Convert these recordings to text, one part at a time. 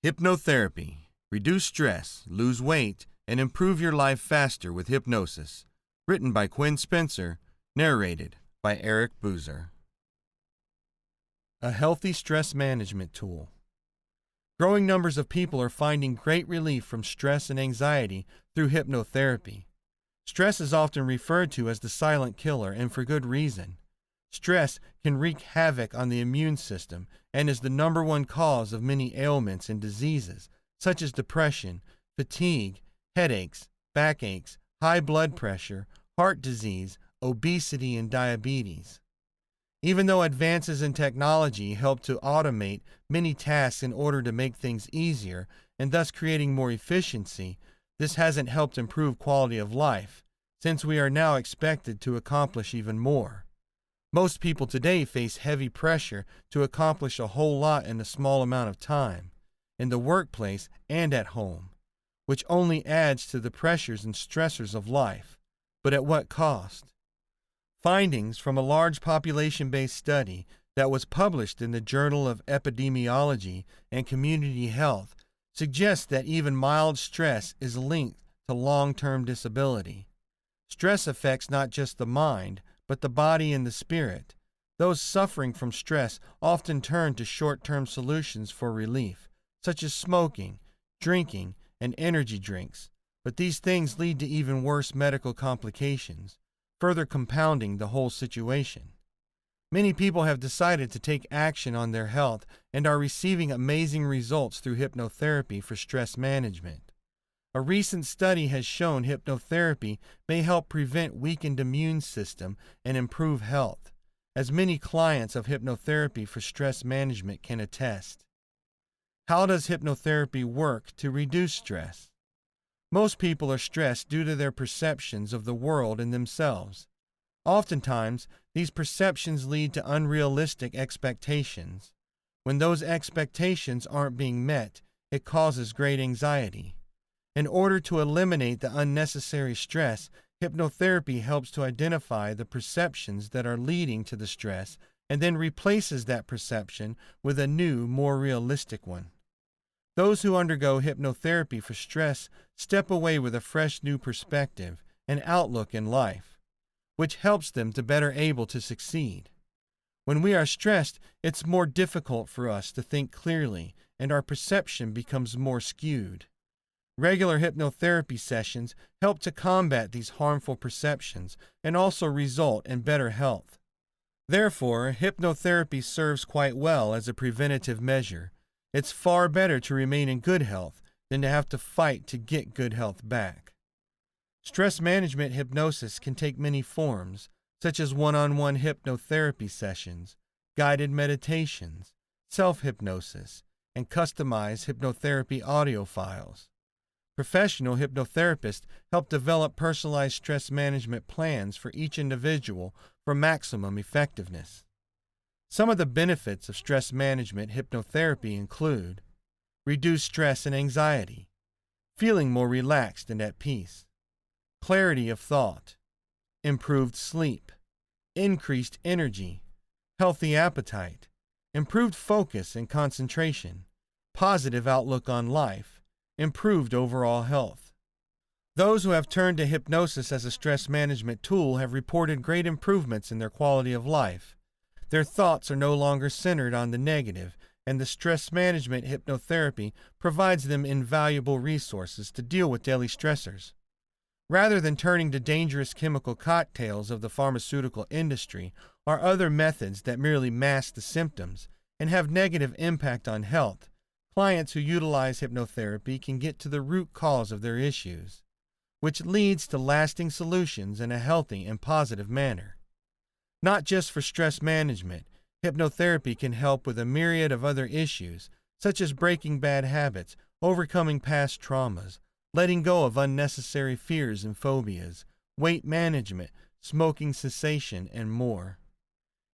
Hypnotherapy. Reduce stress, lose weight, and improve your life faster with hypnosis. Written by Quinn Spencer. Narrated by Eric Boozer. A healthy stress management tool. Growing numbers of people are finding great relief from stress and anxiety through hypnotherapy. Stress is often referred to as the silent killer, and for good reason. Stress can wreak havoc on the immune system and is the number one cause of many ailments and diseases, such as depression, fatigue, headaches, backaches, high blood pressure, heart disease, obesity, and diabetes. Even though advances in technology help to automate many tasks in order to make things easier and thus creating more efficiency, this hasn't helped improve quality of life, since we are now expected to accomplish even more. Most people today face heavy pressure to accomplish a whole lot in a small amount of time, in the workplace and at home, which only adds to the pressures and stressors of life. But at what cost? Findings from a large population-based study that was published in the Journal of Epidemiology and Community Health suggest that even mild stress is linked to long-term disability. Stress affects not just the mind, but the body and the spirit. Those suffering from stress often turn to short-term solutions for relief, such as smoking, drinking, and energy drinks. But these things lead to even worse medical complications, further compounding the whole situation. Many people have decided to take action on their health and are receiving amazing results through hypnotherapy for stress management. A recent study has shown hypnotherapy may help prevent weakened immune system and improve health, as many clients of hypnotherapy for stress management can attest. How does hypnotherapy work to reduce stress? Most people are stressed due to their perceptions of the world and themselves. Oftentimes, these perceptions lead to unrealistic expectations. When those expectations aren't being met, it causes great anxiety. In order to eliminate the unnecessary stress, hypnotherapy helps to identify the perceptions that are leading to the stress and then replaces that perception with a new, more realistic one. Those who undergo hypnotherapy for stress step away with a fresh new perspective and outlook in life, which helps them to better able to succeed. When we are stressed, it's more difficult for us to think clearly, and our perception becomes more skewed. Regular hypnotherapy sessions help to combat these harmful perceptions and also result in better health. Therefore, hypnotherapy serves quite well as a preventative measure. It's far better to remain in good health than to have to fight to get good health back. Stress management hypnosis can take many forms, such as one-on-one hypnotherapy sessions, guided meditations, self-hypnosis, and customized hypnotherapy audio files. Professional hypnotherapists help develop personalized stress management plans for each individual for maximum effectiveness. Some of the benefits of stress management hypnotherapy include reduced stress and anxiety, feeling more relaxed and at peace, clarity of thought, improved sleep, increased energy, healthy appetite, improved focus and concentration, positive outlook on life, improved overall health. Those who have turned to hypnosis as a stress management tool have reported great improvements in their quality of life. Their thoughts are no longer centered on the negative, and the stress management hypnotherapy provides them invaluable resources to deal with daily stressors. Rather than turning to dangerous chemical cocktails of the pharmaceutical industry or other methods that merely mask the symptoms and have negative impact on health, clients who utilize hypnotherapy can get to the root cause of their issues, which leads to lasting solutions in a healthy and positive manner. Not just for stress management, hypnotherapy can help with a myriad of other issues, such as breaking bad habits, overcoming past traumas, letting go of unnecessary fears and phobias, weight management, smoking cessation, and more.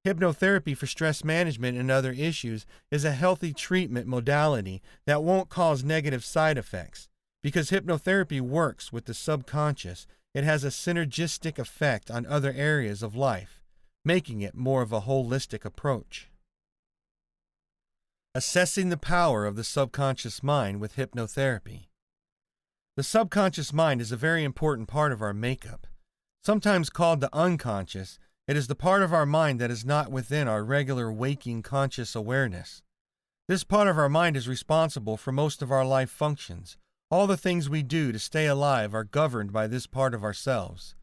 Hypnotherapy for stress management and other issues is a healthy treatment modality that won't cause negative side effects. Because hypnotherapy works with the subconscious, it has a synergistic effect on other areas of life, making it more of a holistic approach. Assessing the power of the subconscious mind with hypnotherapy. The subconscious mind is a very important part of our makeup. Sometimes called the unconscious, it is the part of our mind that is not within our regular waking conscious awareness. This part of our mind is responsible for most of our life functions. All the things we do to stay alive are governed by this part of ourselves.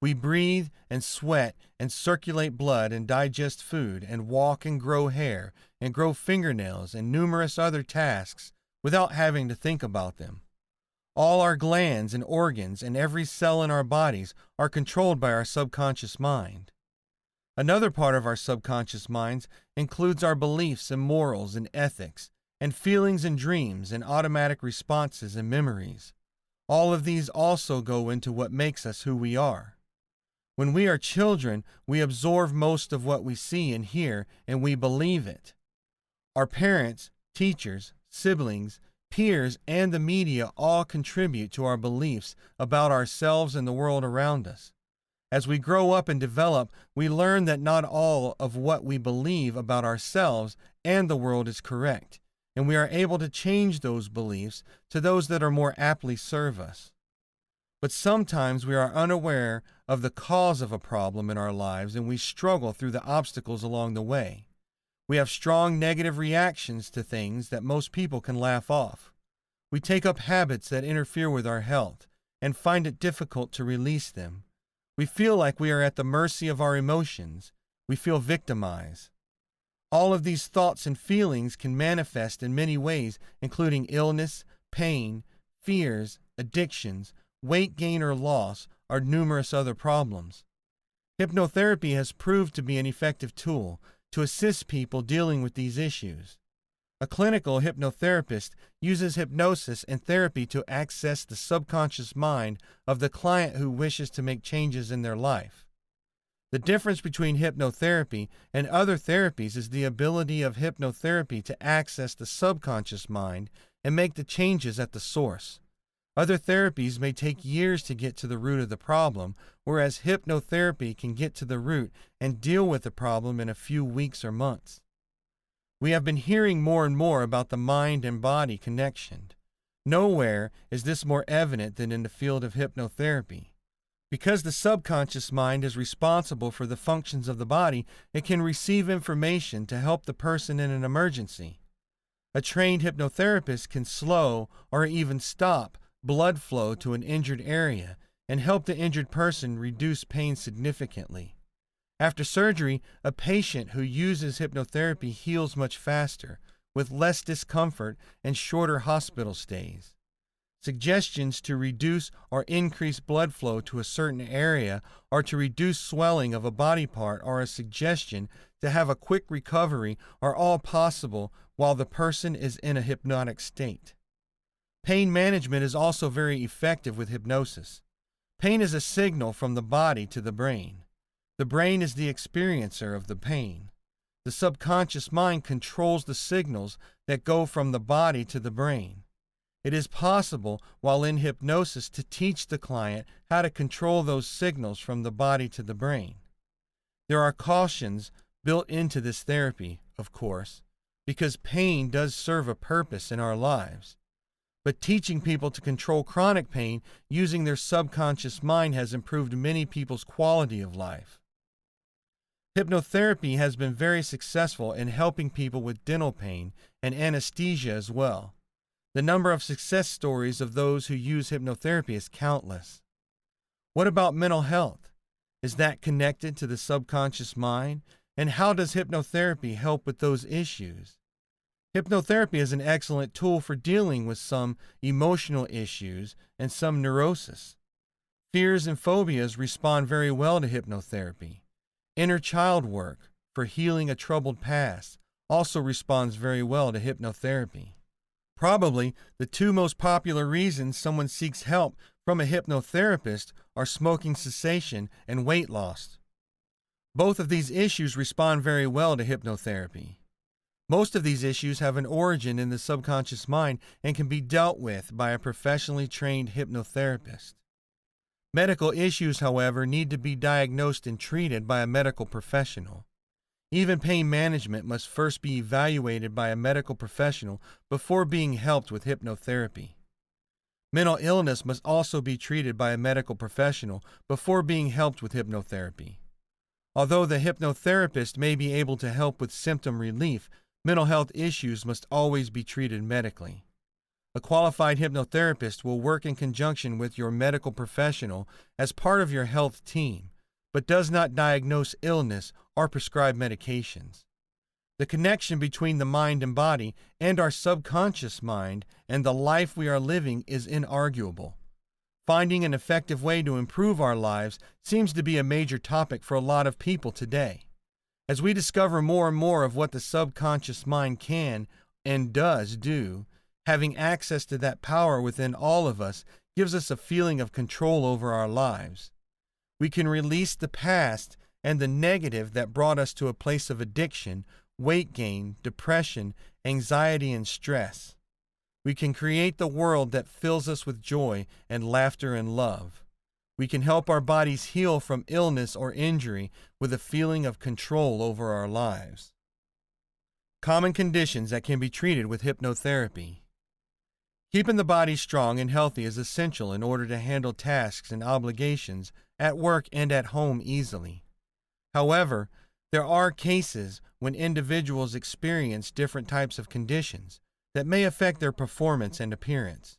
We breathe and sweat and circulate blood and digest food and walk and grow hair and grow fingernails and numerous other tasks without having to think about them. All our glands and organs and every cell in our bodies are controlled by our subconscious mind. Another part of our subconscious minds includes our beliefs and morals and ethics and feelings and dreams and automatic responses and memories. All of these also go into what makes us who we are. When we are children, we absorb most of what we see and hear, and we believe it. Our parents, teachers, siblings, peers, and the media all contribute to our beliefs about ourselves and the world around us. As we grow up and develop, we learn that not all of what we believe about ourselves and the world is correct, and we are able to change those beliefs to those that are more aptly serve us. But sometimes we are unaware of the cause of a problem in our lives, and we struggle through the obstacles along the way. We have strong negative reactions to things that most people can laugh off. We take up habits that interfere with our health and find it difficult to release them. We feel like we are at the mercy of our emotions. We feel victimized. All of these thoughts and feelings can manifest in many ways, including illness, pain, fears, addictions, weight gain or loss, or numerous other problems. Hypnotherapy has proved to be an effective tool to assist people dealing with these issues. A clinical hypnotherapist uses hypnosis and therapy to access the subconscious mind of the client who wishes to make changes in their life. The difference between hypnotherapy and other therapies is the ability of hypnotherapy to access the subconscious mind and make the changes at the source. Other therapies may take years to get to the root of the problem, whereas hypnotherapy can get to the root and deal with the problem in a few weeks or months. We have been hearing more and more about the mind and body connection. Nowhere is this more evident than in the field of hypnotherapy. Because the subconscious mind is responsible for the functions of the body, it can receive information to help the person in an emergency. A trained hypnotherapist can slow or even stop blood flow to an injured area and help the injured person reduce pain significantly. After surgery, a patient who uses hypnotherapy heals much faster, with less discomfort and shorter hospital stays. Suggestions to reduce or increase blood flow to a certain area or to reduce swelling of a body part or a suggestion to have a quick recovery are all possible while the person is in a hypnotic state. Pain management is also very effective with hypnosis. Pain is a signal from the body to the brain. The brain is the experiencer of the pain. The subconscious mind controls the signals that go from the body to the brain. It is possible, while in hypnosis, to teach the client how to control those signals from the body to the brain. There are cautions built into this therapy, of course, because pain does serve a purpose in our lives. But teaching people to control chronic pain using their subconscious mind has improved many people's quality of life. Hypnotherapy has been very successful in helping people with dental pain and anesthesia as well. The number of success stories of those who use hypnotherapy is countless. What about mental health? Is that connected to the subconscious mind? And how does hypnotherapy help with those issues? Hypnotherapy is an excellent tool for dealing with some emotional issues and some neurosis. Fears and phobias respond very well to hypnotherapy. Inner child work for healing a troubled past also responds very well to hypnotherapy. Probably the two most popular reasons someone seeks help from a hypnotherapist are smoking cessation and weight loss. Both of these issues respond very well to hypnotherapy. Most of these issues have an origin in the subconscious mind and can be dealt with by a professionally trained hypnotherapist. Medical issues, however, need to be diagnosed and treated by a medical professional. Even pain management must first be evaluated by a medical professional before being helped with hypnotherapy. Mental illness must also be treated by a medical professional before being helped with hypnotherapy. Although the hypnotherapist may be able to help with symptom relief, mental health issues must always be treated medically. A qualified hypnotherapist will work in conjunction with your medical professional as part of your health team, but does not diagnose illness or prescribe medications. The connection between the mind and body and our subconscious mind and the life we are living is inarguable. Finding an effective way to improve our lives seems to be a major topic for a lot of people today. As we discover more and more of what the subconscious mind can and does do, having access to that power within all of us gives us a feeling of control over our lives. We can release the past and the negative that brought us to a place of addiction, weight gain, depression, anxiety, and stress. We can create the world that fills us with joy and laughter and love. We can help our bodies heal from illness or injury with a feeling of control over our lives. Common conditions that can be treated with hypnotherapy. Keeping the body strong and healthy is essential in order to handle tasks and obligations at work and at home easily. However, there are cases when individuals experience different types of conditions that may affect their performance and appearance.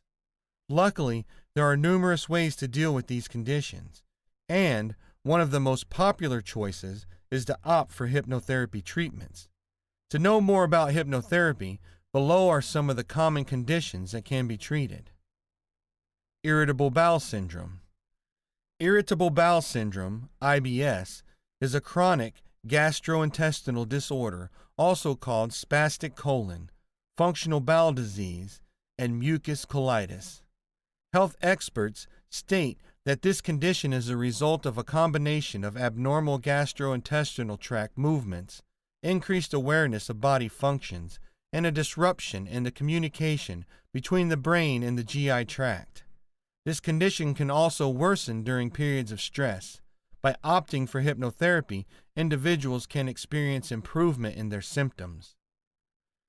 Luckily, there are numerous ways to deal with these conditions, and one of the most popular choices is to opt for hypnotherapy treatments. To know more about hypnotherapy, below are some of the common conditions that can be treated. Irritable bowel syndrome. Irritable bowel syndrome, IBS, is a chronic gastrointestinal disorder, also called spastic colon, functional bowel disease, and mucus colitis. Health experts state that this condition is a result of a combination of abnormal gastrointestinal tract movements, increased awareness of body functions, and a disruption in the communication between the brain and the GI tract. This condition can also worsen during periods of stress. By opting for hypnotherapy, individuals can experience improvement in their symptoms.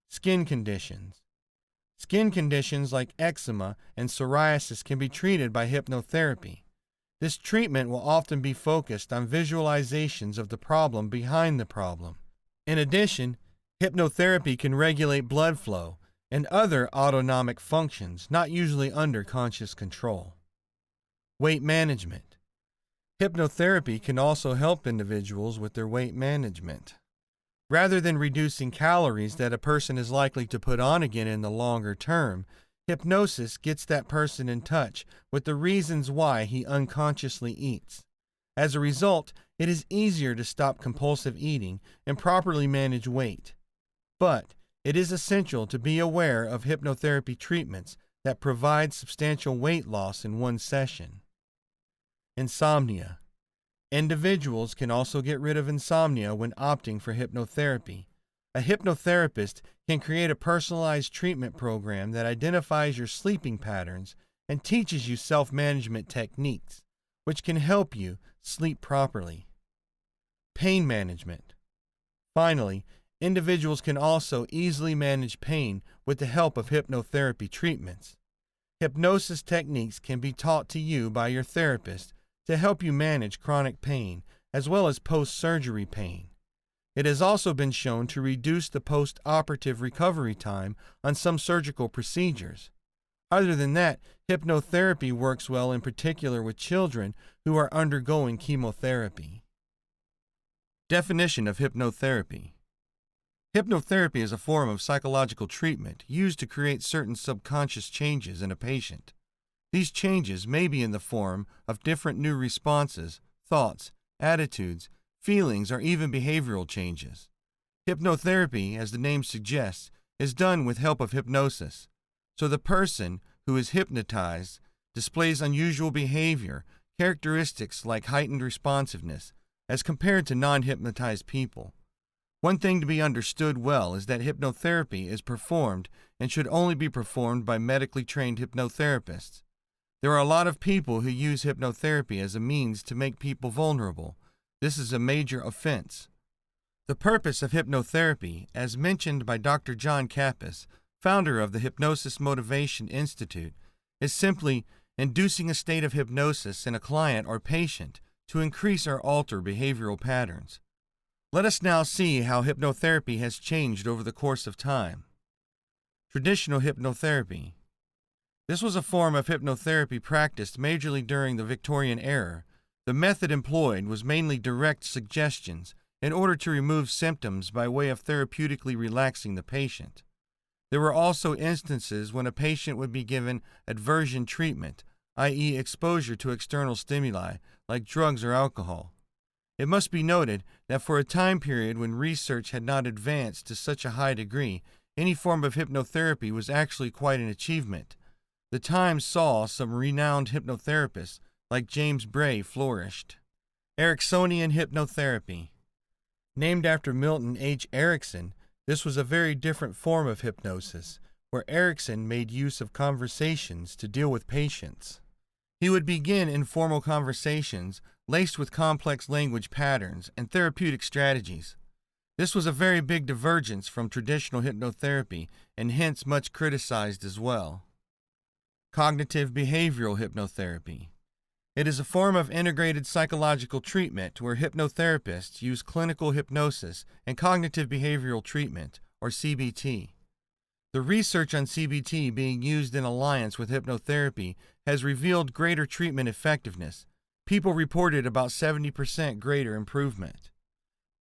Skin conditions. Skin conditions like eczema and psoriasis can be treated by hypnotherapy. This treatment will often be focused on visualizations of the problem behind the problem. In addition, hypnotherapy can regulate blood flow and other autonomic functions not usually under conscious control. Weight management. Hypnotherapy can also help individuals with their weight management. Rather than reducing calories that a person is likely to put on again in the longer term, hypnosis gets that person in touch with the reasons why he unconsciously eats. As a result, it is easier to stop compulsive eating and properly manage weight. But it is essential to be aware of hypnotherapy treatments that provide substantial weight loss in one session. Insomnia. Individuals can also get rid of insomnia when opting for hypnotherapy. A hypnotherapist can create a personalized treatment program that identifies your sleeping patterns and teaches you self-management techniques, which can help you sleep properly. Pain management. Finally, individuals can also easily manage pain with the help of hypnotherapy treatments. Hypnosis techniques can be taught to you by your therapist to help you manage chronic pain as well as post-surgery pain. It has also been shown to reduce the post-operative recovery time on some surgical procedures. Other than that, hypnotherapy works well in particular with children who are undergoing chemotherapy. Definition of hypnotherapy. Hypnotherapy is a form of psychological treatment used to create certain subconscious changes in a patient. These changes may be in the form of different new responses, thoughts, attitudes, feelings, or even behavioral changes. Hypnotherapy, as the name suggests, is done with help of hypnosis. So the person who is hypnotized displays unusual behavior, characteristics like heightened responsiveness, as compared to non-hypnotized people. One thing to be understood well is that hypnotherapy is performed and should only be performed by medically trained hypnotherapists. There are a lot of people who use hypnotherapy as a means to make people vulnerable. This is a major offense. The purpose of hypnotherapy, as mentioned by Dr. John Kappas, founder of the Hypnosis Motivation Institute, is simply inducing a state of hypnosis in a client or patient to increase or alter behavioral patterns. Let us now see how hypnotherapy has changed over the course of time. Traditional hypnotherapy. This was a form of hypnotherapy practiced majorly during the Victorian era. The method employed was mainly direct suggestions in order to remove symptoms by way of therapeutically relaxing the patient. There were also instances when a patient would be given aversion treatment, i.e., exposure to external stimuli like drugs or alcohol. It must be noted that for a time period when research had not advanced to such a high degree, any form of hypnotherapy was actually quite an achievement. The Times saw some renowned hypnotherapists like James Bray flourished. Ericksonian hypnotherapy. Named after Milton H. Erickson, this was a very different form of hypnosis, where Erickson made use of conversations to deal with patients. He would begin informal conversations laced with complex language patterns and therapeutic strategies. This was a very big divergence from traditional hypnotherapy and hence much criticized as well. Cognitive behavioral hypnotherapy. It is a form of integrated psychological treatment where hypnotherapists use clinical hypnosis and cognitive behavioral treatment, or CBT. The research on CBT being used in alliance with hypnotherapy has revealed greater treatment effectiveness. People reported about 70% greater improvement.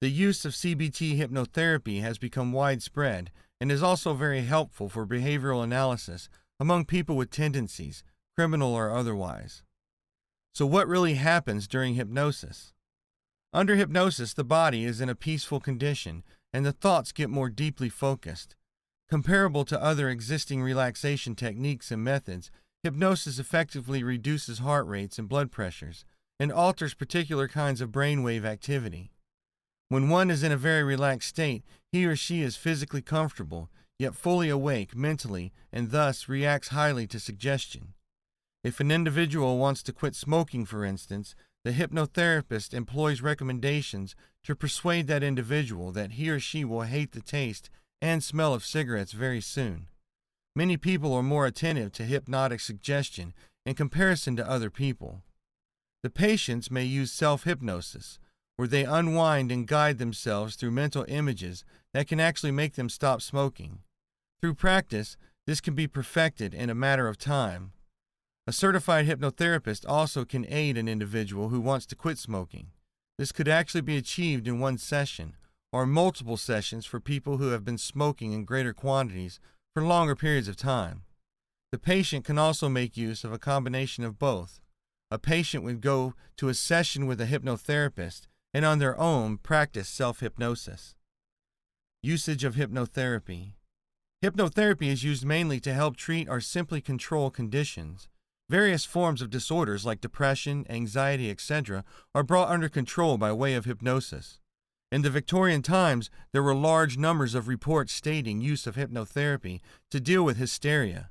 The use of CBT hypnotherapy has become widespread and is also very helpful for behavioral analysis among people with tendencies, criminal or otherwise. So what really happens during hypnosis? Under hypnosis, the body is in a peaceful condition and the thoughts get more deeply focused. Comparable to other existing relaxation techniques and methods, hypnosis effectively reduces heart rates and blood pressures and alters particular kinds of brainwave activity. When one is in a very relaxed state, he or she is physically comfortable, yet fully awake mentally and thus reacts highly to suggestion. If an individual wants to quit smoking, for instance, the hypnotherapist employs recommendations to persuade that individual that he or she will hate the taste and smell of cigarettes very soon. Many people are more attentive to hypnotic suggestion in comparison to other people. The patients may use self-hypnosis, where they unwind and guide themselves through mental images that can actually make them stop smoking. Through practice, this can be perfected in a matter of time. A certified hypnotherapist also can aid an individual who wants to quit smoking. This could actually be achieved in one session, or multiple sessions for people who have been smoking in greater quantities for longer periods of time. The patient can also make use of a combination of both. A patient would go to a session with a hypnotherapist and on their own practice self-hypnosis. Usage of hypnotherapy. Hypnotherapy is used mainly to help treat or simply control conditions. Various forms of disorders like depression, anxiety, etc. are brought under control by way of hypnosis. In the Victorian times, there were large numbers of reports stating use of hypnotherapy to deal with hysteria.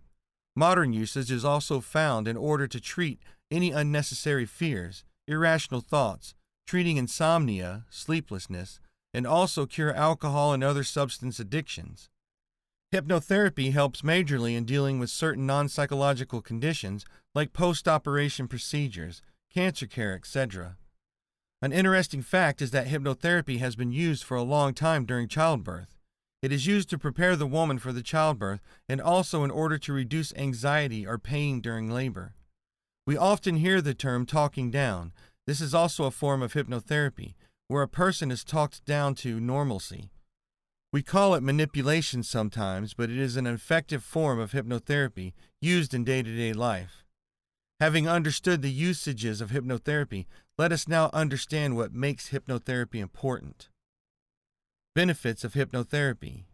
Modern usage is also found in order to treat any unnecessary fears, irrational thoughts, treating insomnia, sleeplessness, and also cure alcohol and other substance addictions. Hypnotherapy helps majorly in dealing with certain non-psychological conditions like post-operation procedures, cancer care, etc. An interesting fact is that hypnotherapy has been used for a long time during childbirth. It is used to prepare the woman for the childbirth and also in order to reduce anxiety or pain during labor. We often hear the term talking down. This is also a form of hypnotherapy, where a person is talked down to normalcy. We call it manipulation sometimes, but it is an effective form of hypnotherapy used in day-to-day life. Having understood the usages of hypnotherapy, let us now understand what makes hypnotherapy important. Benefits of hypnotherapy.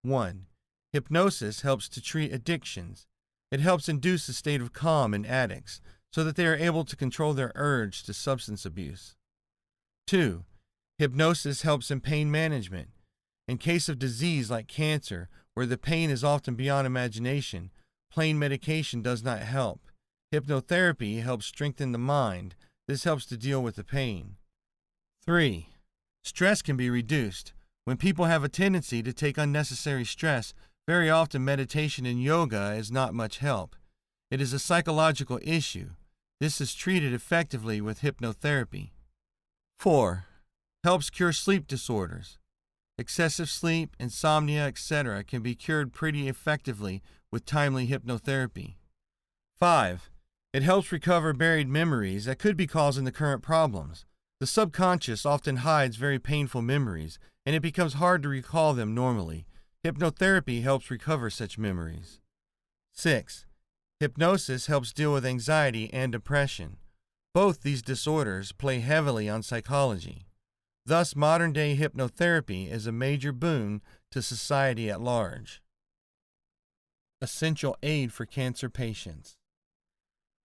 1. Hypnosis helps to treat addictions. It helps induce a state of calm in addicts so that they are able to control their urge to substance abuse. 2. Hypnosis helps in pain management. In case of disease like cancer, where the pain is often beyond imagination, plain medication does not help. Hypnotherapy helps strengthen the mind. This helps to deal with the pain. 3. Stress can be reduced. When people have a tendency to take unnecessary stress, very often meditation and yoga is not much help. It is a psychological issue. This is treated effectively with hypnotherapy. 4. Helps cure sleep disorders. Excessive sleep, insomnia, etc. can be cured pretty effectively with timely hypnotherapy. 5. It helps recover buried memories that could be causing the current problems. The subconscious often hides very painful memories, and it becomes hard to recall them normally. Hypnotherapy helps recover such memories. 6. Hypnosis helps deal with anxiety and depression. Both these disorders play heavily on psychology. Thus, modern-day hypnotherapy is a major boon to society at large. Essential aid for cancer patients.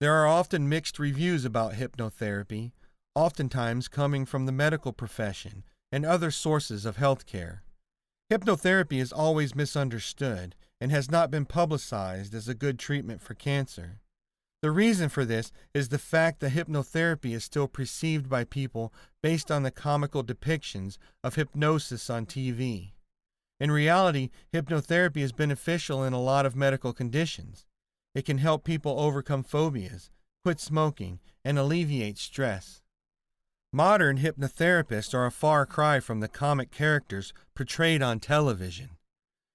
There are often mixed reviews about hypnotherapy, oftentimes coming from the medical profession and other sources of healthcare. Hypnotherapy is always misunderstood and has not been publicized as a good treatment for cancer. The reason for this is the fact that hypnotherapy is still perceived by people based on the comical depictions of hypnosis on TV. In reality, hypnotherapy is beneficial in a lot of medical conditions. It can help people overcome phobias, quit smoking, and alleviate stress. Modern hypnotherapists are a far cry from the comic characters portrayed on television,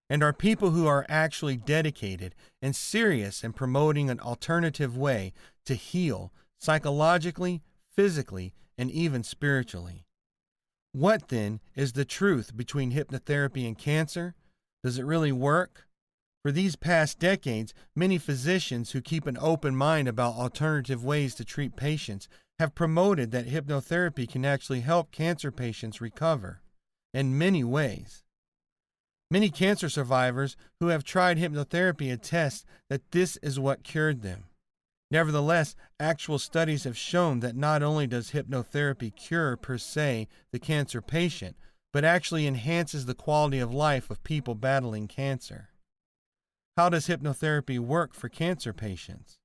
and are people who are actually dedicated and serious in promoting an alternative way to heal psychologically, physically, and even spiritually. What then is the truth between hypnotherapy and cancer? Does it really work? For these past decades, many physicians who keep an open mind about alternative ways to treat patients have promoted that hypnotherapy can actually help cancer patients recover in many ways. Many cancer survivors who have tried hypnotherapy attest that this is what cured them. Nevertheless, actual studies have shown that not only does hypnotherapy cure per se the cancer patient, but actually enhances the quality of life of people battling cancer. How does hypnotherapy work for cancer patients?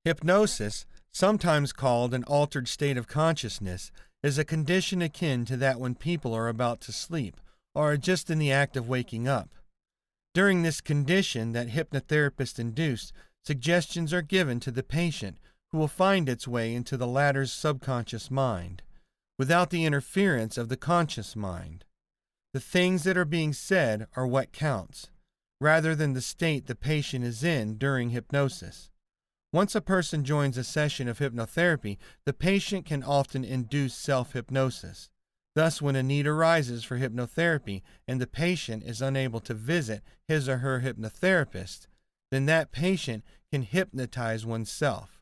Hypnosis, sometimes called an altered state of consciousness, is a condition akin to that when people are about to sleep or are just in the act of waking up. During this condition that hypnotherapists induce, suggestions are given to the patient who will find its way into the latter's subconscious mind, without the interference of the conscious mind. The things that are being said are what counts, rather than the state the patient is in during hypnosis. Once a person joins a session of hypnotherapy, the patient can often induce self-hypnosis. Thus, when a need arises for hypnotherapy and the patient is unable to visit his or her hypnotherapist, then that patient can hypnotize oneself.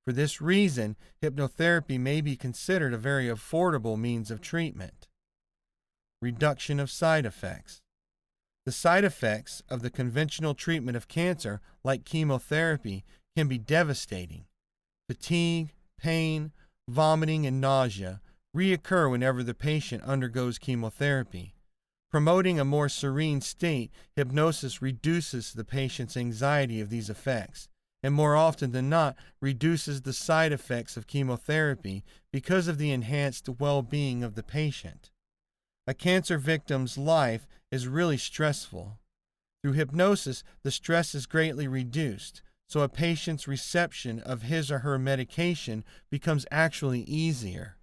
For this reason, hypnotherapy may be considered a very affordable means of treatment. Reduction of side effects. The side effects of the conventional treatment of cancer, like chemotherapy, can be devastating. Fatigue, pain, vomiting, and nausea reoccur whenever the patient undergoes chemotherapy. Promoting a more serene state, hypnosis reduces the patient's anxiety of these effects, and more often than not, reduces the side effects of chemotherapy because of the enhanced well-being of the patient. A cancer victim's life is really stressful. Through hypnosis, the stress is greatly reduced, so a patient's reception of his or her medication becomes actually easier.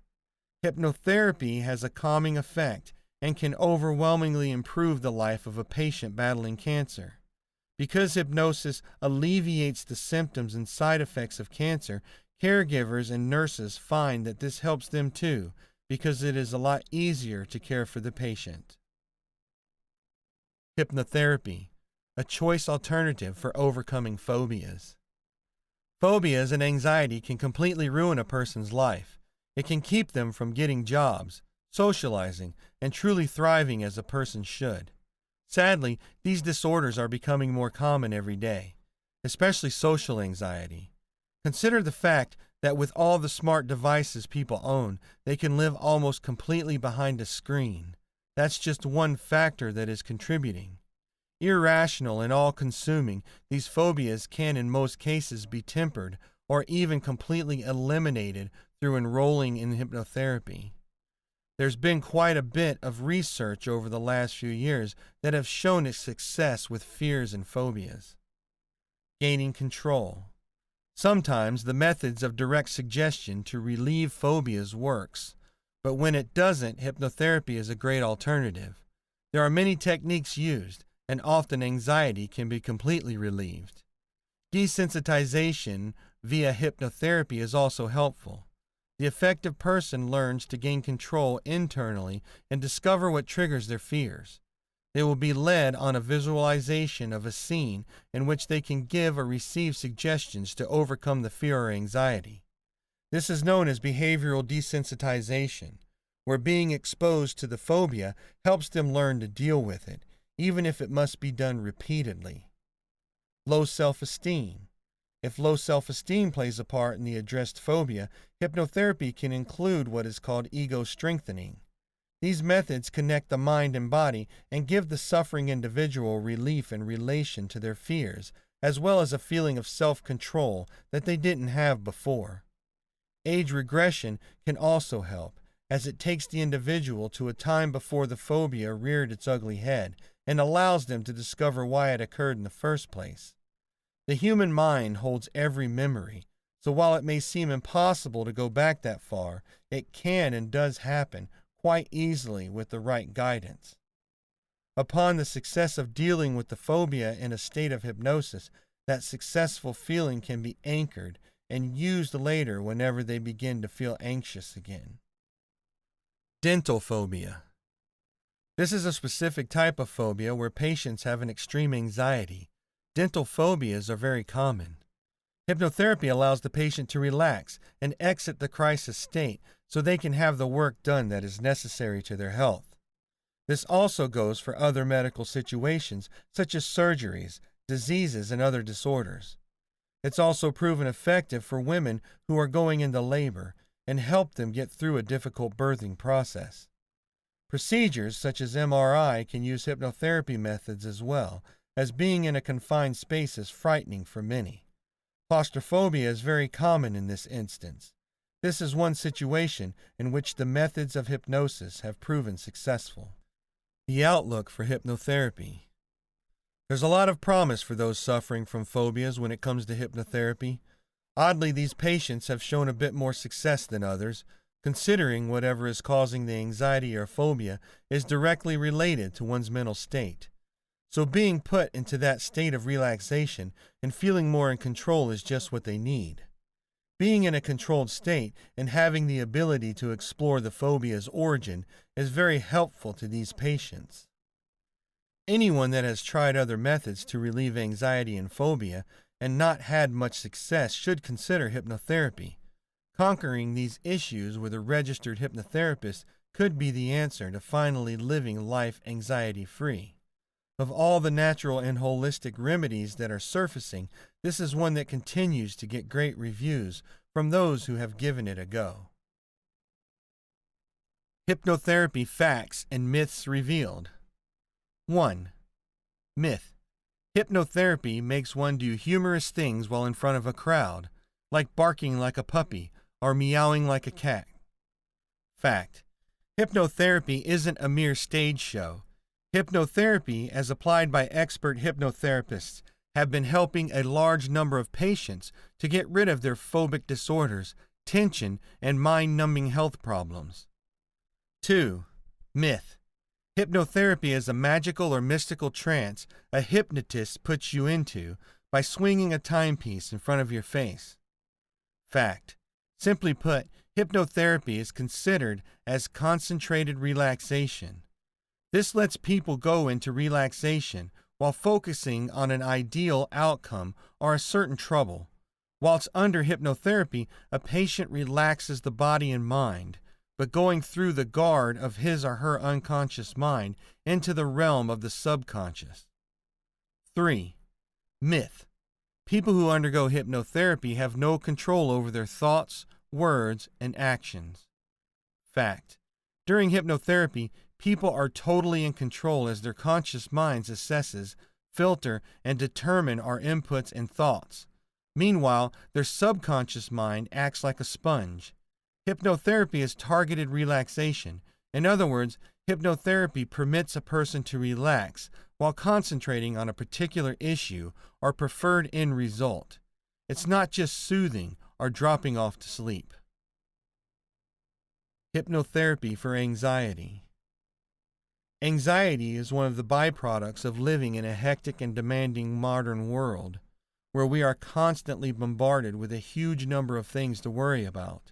Hypnotherapy has a calming effect and can overwhelmingly improve the life of a patient battling cancer. Because hypnosis alleviates the symptoms and side effects of cancer, caregivers and nurses find that this helps them too, because it is a lot easier to care for the patient. Hypnotherapy, a choice alternative for overcoming phobias. Phobias and anxiety can completely ruin a person's life. It can keep them from getting jobs, socializing, and truly thriving as a person should. Sadly, these disorders are becoming more common every day, especially social anxiety. Consider the fact that with all the smart devices people own, they can live almost completely behind a screen. That's just one factor that is contributing. Irrational and all-consuming, these phobias can in most cases be tempered or even completely eliminated through enrolling in hypnotherapy. There's been quite a bit of research over the last few years that have shown its success with fears and phobias. Gaining control. Sometimes the methods of direct suggestion to relieve phobias works, but when it doesn't, hypnotherapy is a great alternative. There are many techniques used, and often anxiety can be completely relieved. Desensitization via hypnotherapy is also helpful. The effective person learns to gain control internally and discover what triggers their fears. They will be led on a visualization of a scene in which they can give or receive suggestions to overcome the fear or anxiety. This is known as behavioral desensitization, where being exposed to the phobia helps them learn to deal with it, even if it must be done repeatedly. Low self-esteem. If low self-esteem plays a part in the addressed phobia, hypnotherapy can include what is called ego strengthening. These methods connect the mind and body and give the suffering individual relief in relation to their fears, as well as a feeling of self-control that they didn't have before. Age regression can also help, as it takes the individual to a time before the phobia reared its ugly head and allows them to discover why it occurred in the first place. The human mind holds every memory, so while it may seem impossible to go back that far, it can and does happen quite easily with the right guidance. Upon the success of dealing with the phobia in a state of hypnosis, that successful feeling can be anchored and used later whenever they begin to feel anxious again. Dental phobia. This is a specific type of phobia where patients have an extreme anxiety. Dental phobias are very common. Hypnotherapy allows the patient to relax and exit the crisis state so they can have the work done that is necessary to their health. This also goes for other medical situations such as surgeries, diseases, and other disorders. It's also proven effective for women who are going into labor and help them get through a difficult birthing process. Procedures such as MRI can use hypnotherapy methods as well, as being in a confined space is frightening for many. Claustrophobia is very common in this instance. This is one situation in which the methods of hypnosis have proven successful. The outlook for hypnotherapy. There's a lot of promise for those suffering from phobias when it comes to hypnotherapy. Oddly, these patients have shown a bit more success than others, considering whatever is causing the anxiety or phobia is directly related to one's mental state. So being put into that state of relaxation and feeling more in control is just what they need. Being in a controlled state and having the ability to explore the phobia's origin is very helpful to these patients. Anyone that has tried other methods to relieve anxiety and phobia and not had much success should consider hypnotherapy. Conquering these issues with a registered hypnotherapist could be the answer to finally living life anxiety-free. Of all the natural and holistic remedies that are surfacing, this is one that continues to get great reviews from those who have given it a go. Hypnotherapy facts and myths revealed. 1. Myth. Hypnotherapy makes one do humorous things while in front of a crowd, like barking like a puppy or meowing like a cat. Fact. Hypnotherapy isn't a mere stage show. Hypnotherapy, as applied by expert hypnotherapists, have been helping a large number of patients to get rid of their phobic disorders, tension, and mind-numbing health problems. 2. Myth. Hypnotherapy is a magical or mystical trance a hypnotist puts you into by swinging a timepiece in front of your face. Fact. Simply put, hypnotherapy is considered as concentrated relaxation. This lets people go into relaxation while focusing on an ideal outcome or a certain trouble. Whilst under hypnotherapy, a patient relaxes the body and mind, but going through the guard of his or her unconscious mind into the realm of the subconscious. 3. Myth. People who undergo hypnotherapy have no control over their thoughts, words, and actions. Fact. During hypnotherapy, people are totally in control as their conscious minds assesses, filter, and determine our inputs and thoughts. Meanwhile, their subconscious mind acts like a sponge. Hypnotherapy is targeted relaxation, In other words, hypnotherapy permits a person to relax while concentrating on a particular issue or preferred end result. It's not just soothing or dropping off to sleep. Hypnotherapy for anxiety. Anxiety is one of the byproducts of living in a hectic and demanding modern world, where we are constantly bombarded with a huge number of things to worry about.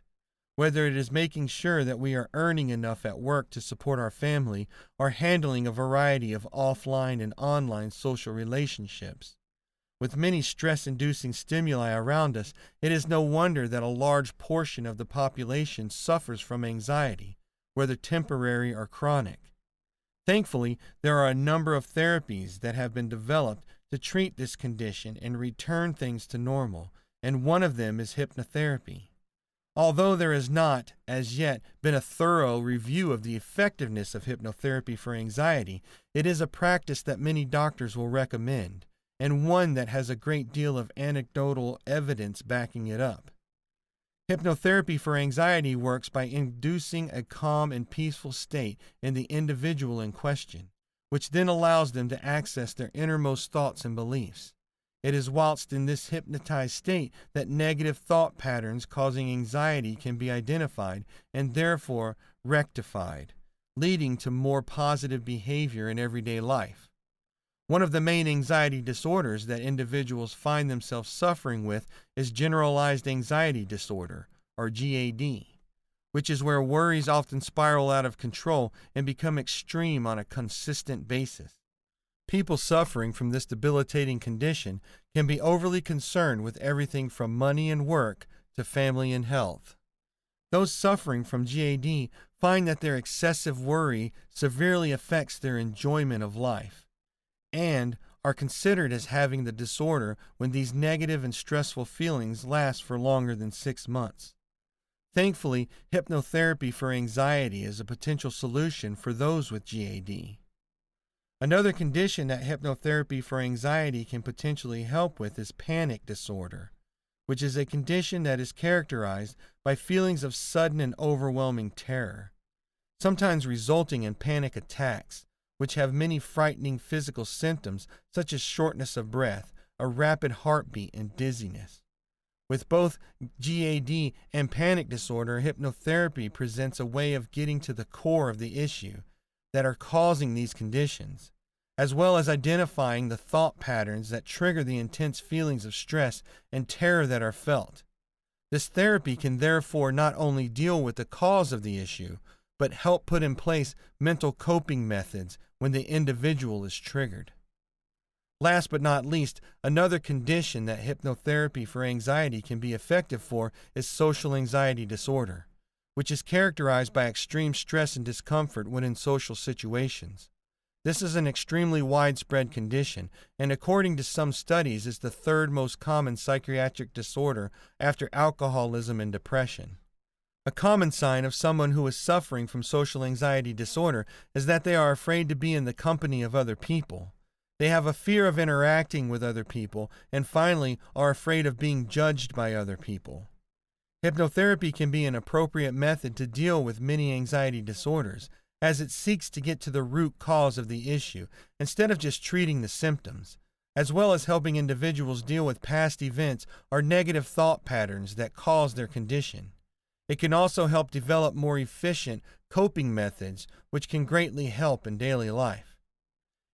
Whether it is making sure that we are earning enough at work to support our family or handling a variety of offline and online social relationships. With many stress-inducing stimuli around us, it is no wonder that a large portion of the population suffers from anxiety, whether temporary or chronic. Thankfully, there are a number of therapies that have been developed to treat this condition and return things to normal, and one of them is hypnotherapy. Although there has not, as yet, been a thorough review of the effectiveness of hypnotherapy for anxiety, it is a practice that many doctors will recommend, and one that has a great deal of anecdotal evidence backing it up. Hypnotherapy for anxiety works by inducing a calm and peaceful state in the individual in question, which then allows them to access their innermost thoughts and beliefs. It is whilst in this hypnotized state that negative thought patterns causing anxiety can be identified and therefore rectified, leading to more positive behavior in everyday life. One of the main anxiety disorders that individuals find themselves suffering with is generalized anxiety disorder, or GAD, which is where worries often spiral out of control and become extreme on a consistent basis. People suffering from this debilitating condition can be overly concerned with everything from money and work to family and health. Those suffering from GAD find that their excessive worry severely affects their enjoyment of life, and are considered as having the disorder when these negative and stressful feelings last for longer than 6 months. Thankfully, hypnotherapy for anxiety is a potential solution for those with GAD. Another condition that hypnotherapy for anxiety can potentially help with is panic disorder, which is a condition that is characterized by feelings of sudden and overwhelming terror, sometimes resulting in panic attacks, which have many frightening physical symptoms such as shortness of breath, a rapid heartbeat, and dizziness. With both GAD and panic disorder, hypnotherapy presents a way of getting to the core of the issue that are causing these conditions, as well as identifying the thought patterns that trigger the intense feelings of stress and terror that are felt. This therapy can therefore not only deal with the cause of the issue, but help put in place mental coping methods when the individual is triggered. Last but not least, another condition that hypnotherapy for anxiety can be effective for is social anxiety disorder, which is characterized by extreme stress and discomfort when in social situations. This is an extremely widespread condition, and according to some studies is the third most common psychiatric disorder after alcoholism and depression. A common sign of someone who is suffering from social anxiety disorder is that they are afraid to be in the company of other people. They have a fear of interacting with other people, and finally are afraid of being judged by other people. Hypnotherapy can be an appropriate method to deal with many anxiety disorders, as it seeks to get to the root cause of the issue instead of just treating the symptoms, as well as helping individuals deal with past events or negative thought patterns that cause their condition. It can also help develop more efficient coping methods, which can greatly help in daily life.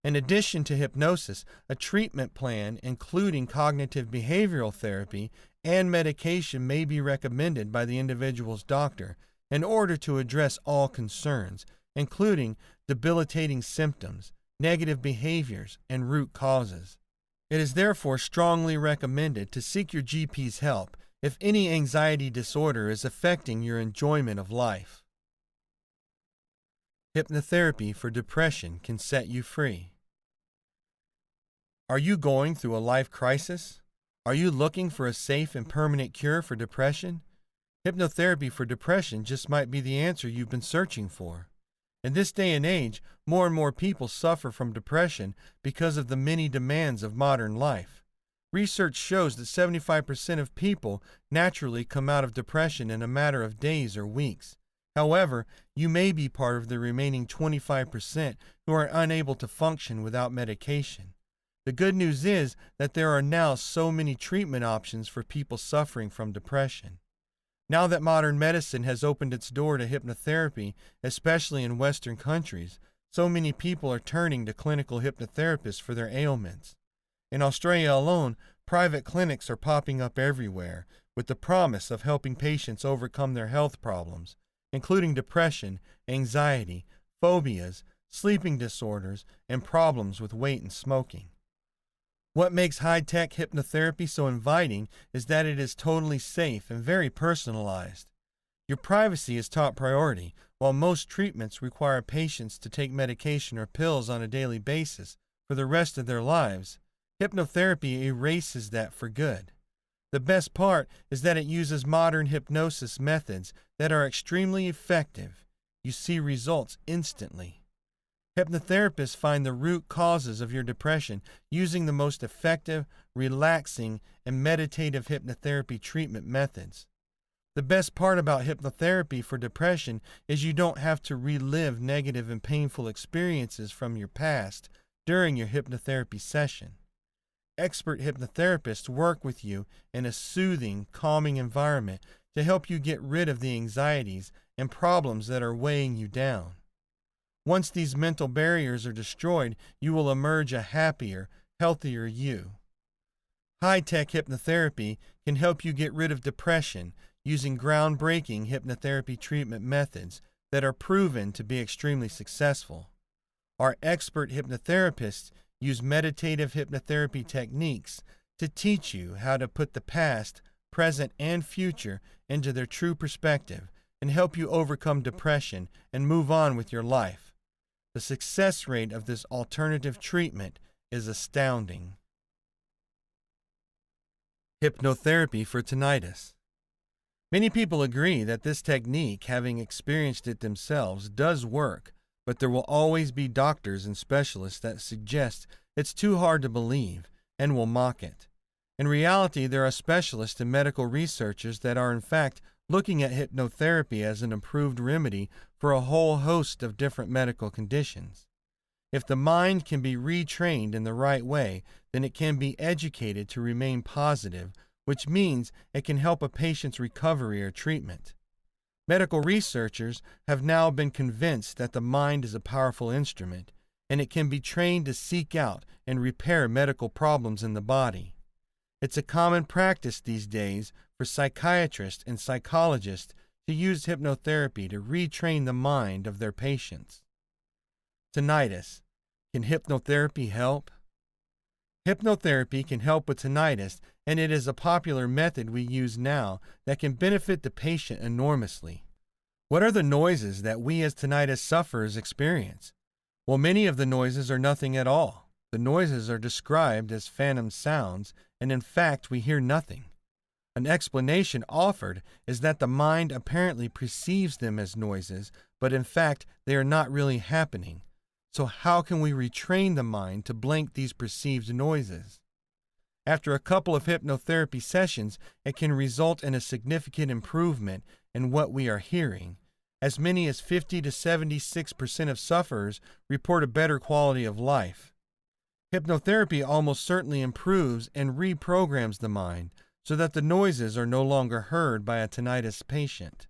In addition to hypnosis, a treatment plan, including cognitive behavioral therapy and medication, may be recommended by the individual's doctor in order to address all concerns, including debilitating symptoms, negative behaviors, and root causes. It is therefore strongly recommended to seek your GP's help if any anxiety disorder is affecting your enjoyment of life. Hypnotherapy for depression can set you free. Are you going through a life crisis? Are you looking for a safe and permanent cure for depression? Hypnotherapy for depression just might be the answer you've been searching for. In this day and age, more and more people suffer from depression because of the many demands of modern life. Research shows that 75% of people naturally come out of depression in a matter of days or weeks, However, you may be part of the remaining 25% who are unable to function without medication. The good news is that there are now so many treatment options for people suffering from depression. Now that modern medicine has opened its door to hypnotherapy, especially in Western countries, so many people are turning to clinical hypnotherapists for their ailments. In Australia alone, private clinics are popping up everywhere, with the promise of helping patients overcome their health problems, including depression, anxiety, phobias, sleeping disorders, and problems with weight and smoking. What makes high-tech hypnotherapy so inviting is that it is totally safe and very personalized. Your privacy is top priority, while most treatments require patients to take medication or pills on a daily basis for the rest of their lives. Hypnotherapy erases that for good. The best part is that it uses modern hypnosis methods that are extremely effective. You see results instantly. Hypnotherapists find the root causes of your depression using the most effective, relaxing, and meditative hypnotherapy treatment methods. The best part about hypnotherapy for depression is you don't have to relive negative and painful experiences from your past during your hypnotherapy session. Expert hypnotherapists work with you in a soothing, calming environment to help you get rid of the anxieties and problems that are weighing you down. Once these mental barriers are destroyed, you will emerge a happier, healthier you. High-tech hypnotherapy can help you get rid of depression using groundbreaking hypnotherapy treatment methods that are proven to be extremely successful. Our expert hypnotherapists use meditative hypnotherapy techniques to teach you how to put the past, present, and future into their true perspective and help you overcome depression and move on with your life. The success rate of this alternative treatment is astounding. Hypnotherapy for tinnitus. Many people agree that this technique, having experienced it themselves, does work, but there will always be doctors and specialists that suggest it's too hard to believe and will mock it. In reality, there are specialists and medical researchers that are in fact looking at hypnotherapy as an improved remedy for a whole host of different medical conditions. If the mind can be retrained in the right way, then it can be educated to remain positive, which means it can help a patient's recovery or treatment. Medical researchers have now been convinced that the mind is a powerful instrument, and it can be trained to seek out and repair medical problems in the body. It's a common practice these days for psychiatrists and psychologists to use hypnotherapy to retrain the mind of their patients. Tinnitus. Can hypnotherapy help? Hypnotherapy can help with tinnitus, and it is a popular method we use now that can benefit the patient enormously. What are the noises that we as tinnitus sufferers experience? Well, many of the noises are nothing at all. The noises are described as phantom sounds, and in fact we hear nothing. An explanation offered is that the mind apparently perceives them as noises, but in fact they are not really happening. So how can we retrain the mind to blank these perceived noises? After a couple of hypnotherapy sessions, it can result in a significant improvement in what we are hearing. As many as 50 to 76% of sufferers report a better quality of life. Hypnotherapy almost certainly improves and reprograms the mind so that the noises are no longer heard by a tinnitus patient.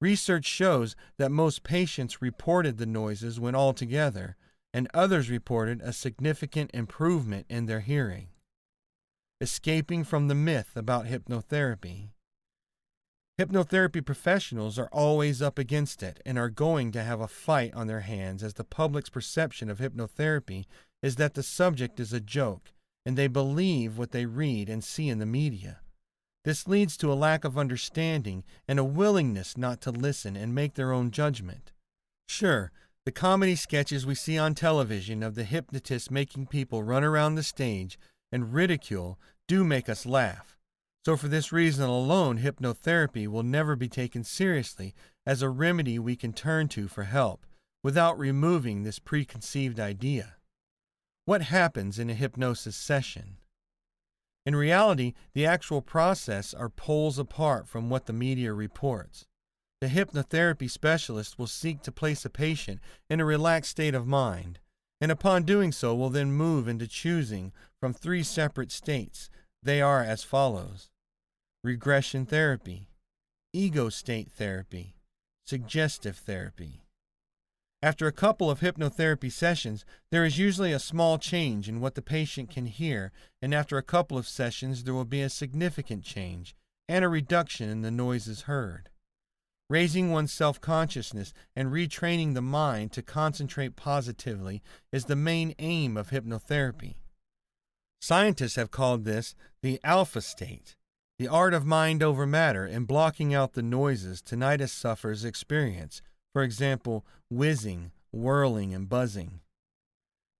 Research shows that most patients reported the noises when all together, and others reported a significant improvement in their hearing. Escaping from the myth about hypnotherapy. Hypnotherapy professionals are always up against it and are going to have a fight on their hands as the public's perception of hypnotherapy is that the subject is a joke and they believe what they read and see in the media. This leads to a lack of understanding and a willingness not to listen and make their own judgment. Sure, the comedy sketches we see on television of the hypnotist making people run around the stage and ridicule do make us laugh. So for this reason alone, hypnotherapy will never be taken seriously as a remedy we can turn to for help without removing this preconceived idea. What happens in a hypnosis session? In reality, the actual process are poles apart from what the media reports. The hypnotherapy specialist will seek to place a patient in a relaxed state of mind, and upon doing so will then move into choosing from 3 separate states. They are as follows: regression therapy, ego state therapy, suggestive therapy. After a couple of hypnotherapy sessions, there is usually a small change in what the patient can hear, and after a couple of sessions, there will be a significant change and a reduction in the noises heard. Raising one's self-consciousness and retraining the mind to concentrate positively is the main aim of hypnotherapy. Scientists have called this the alpha state, the art of mind over matter and blocking out the noises tinnitus sufferers experience. For example, whizzing, whirling, and buzzing.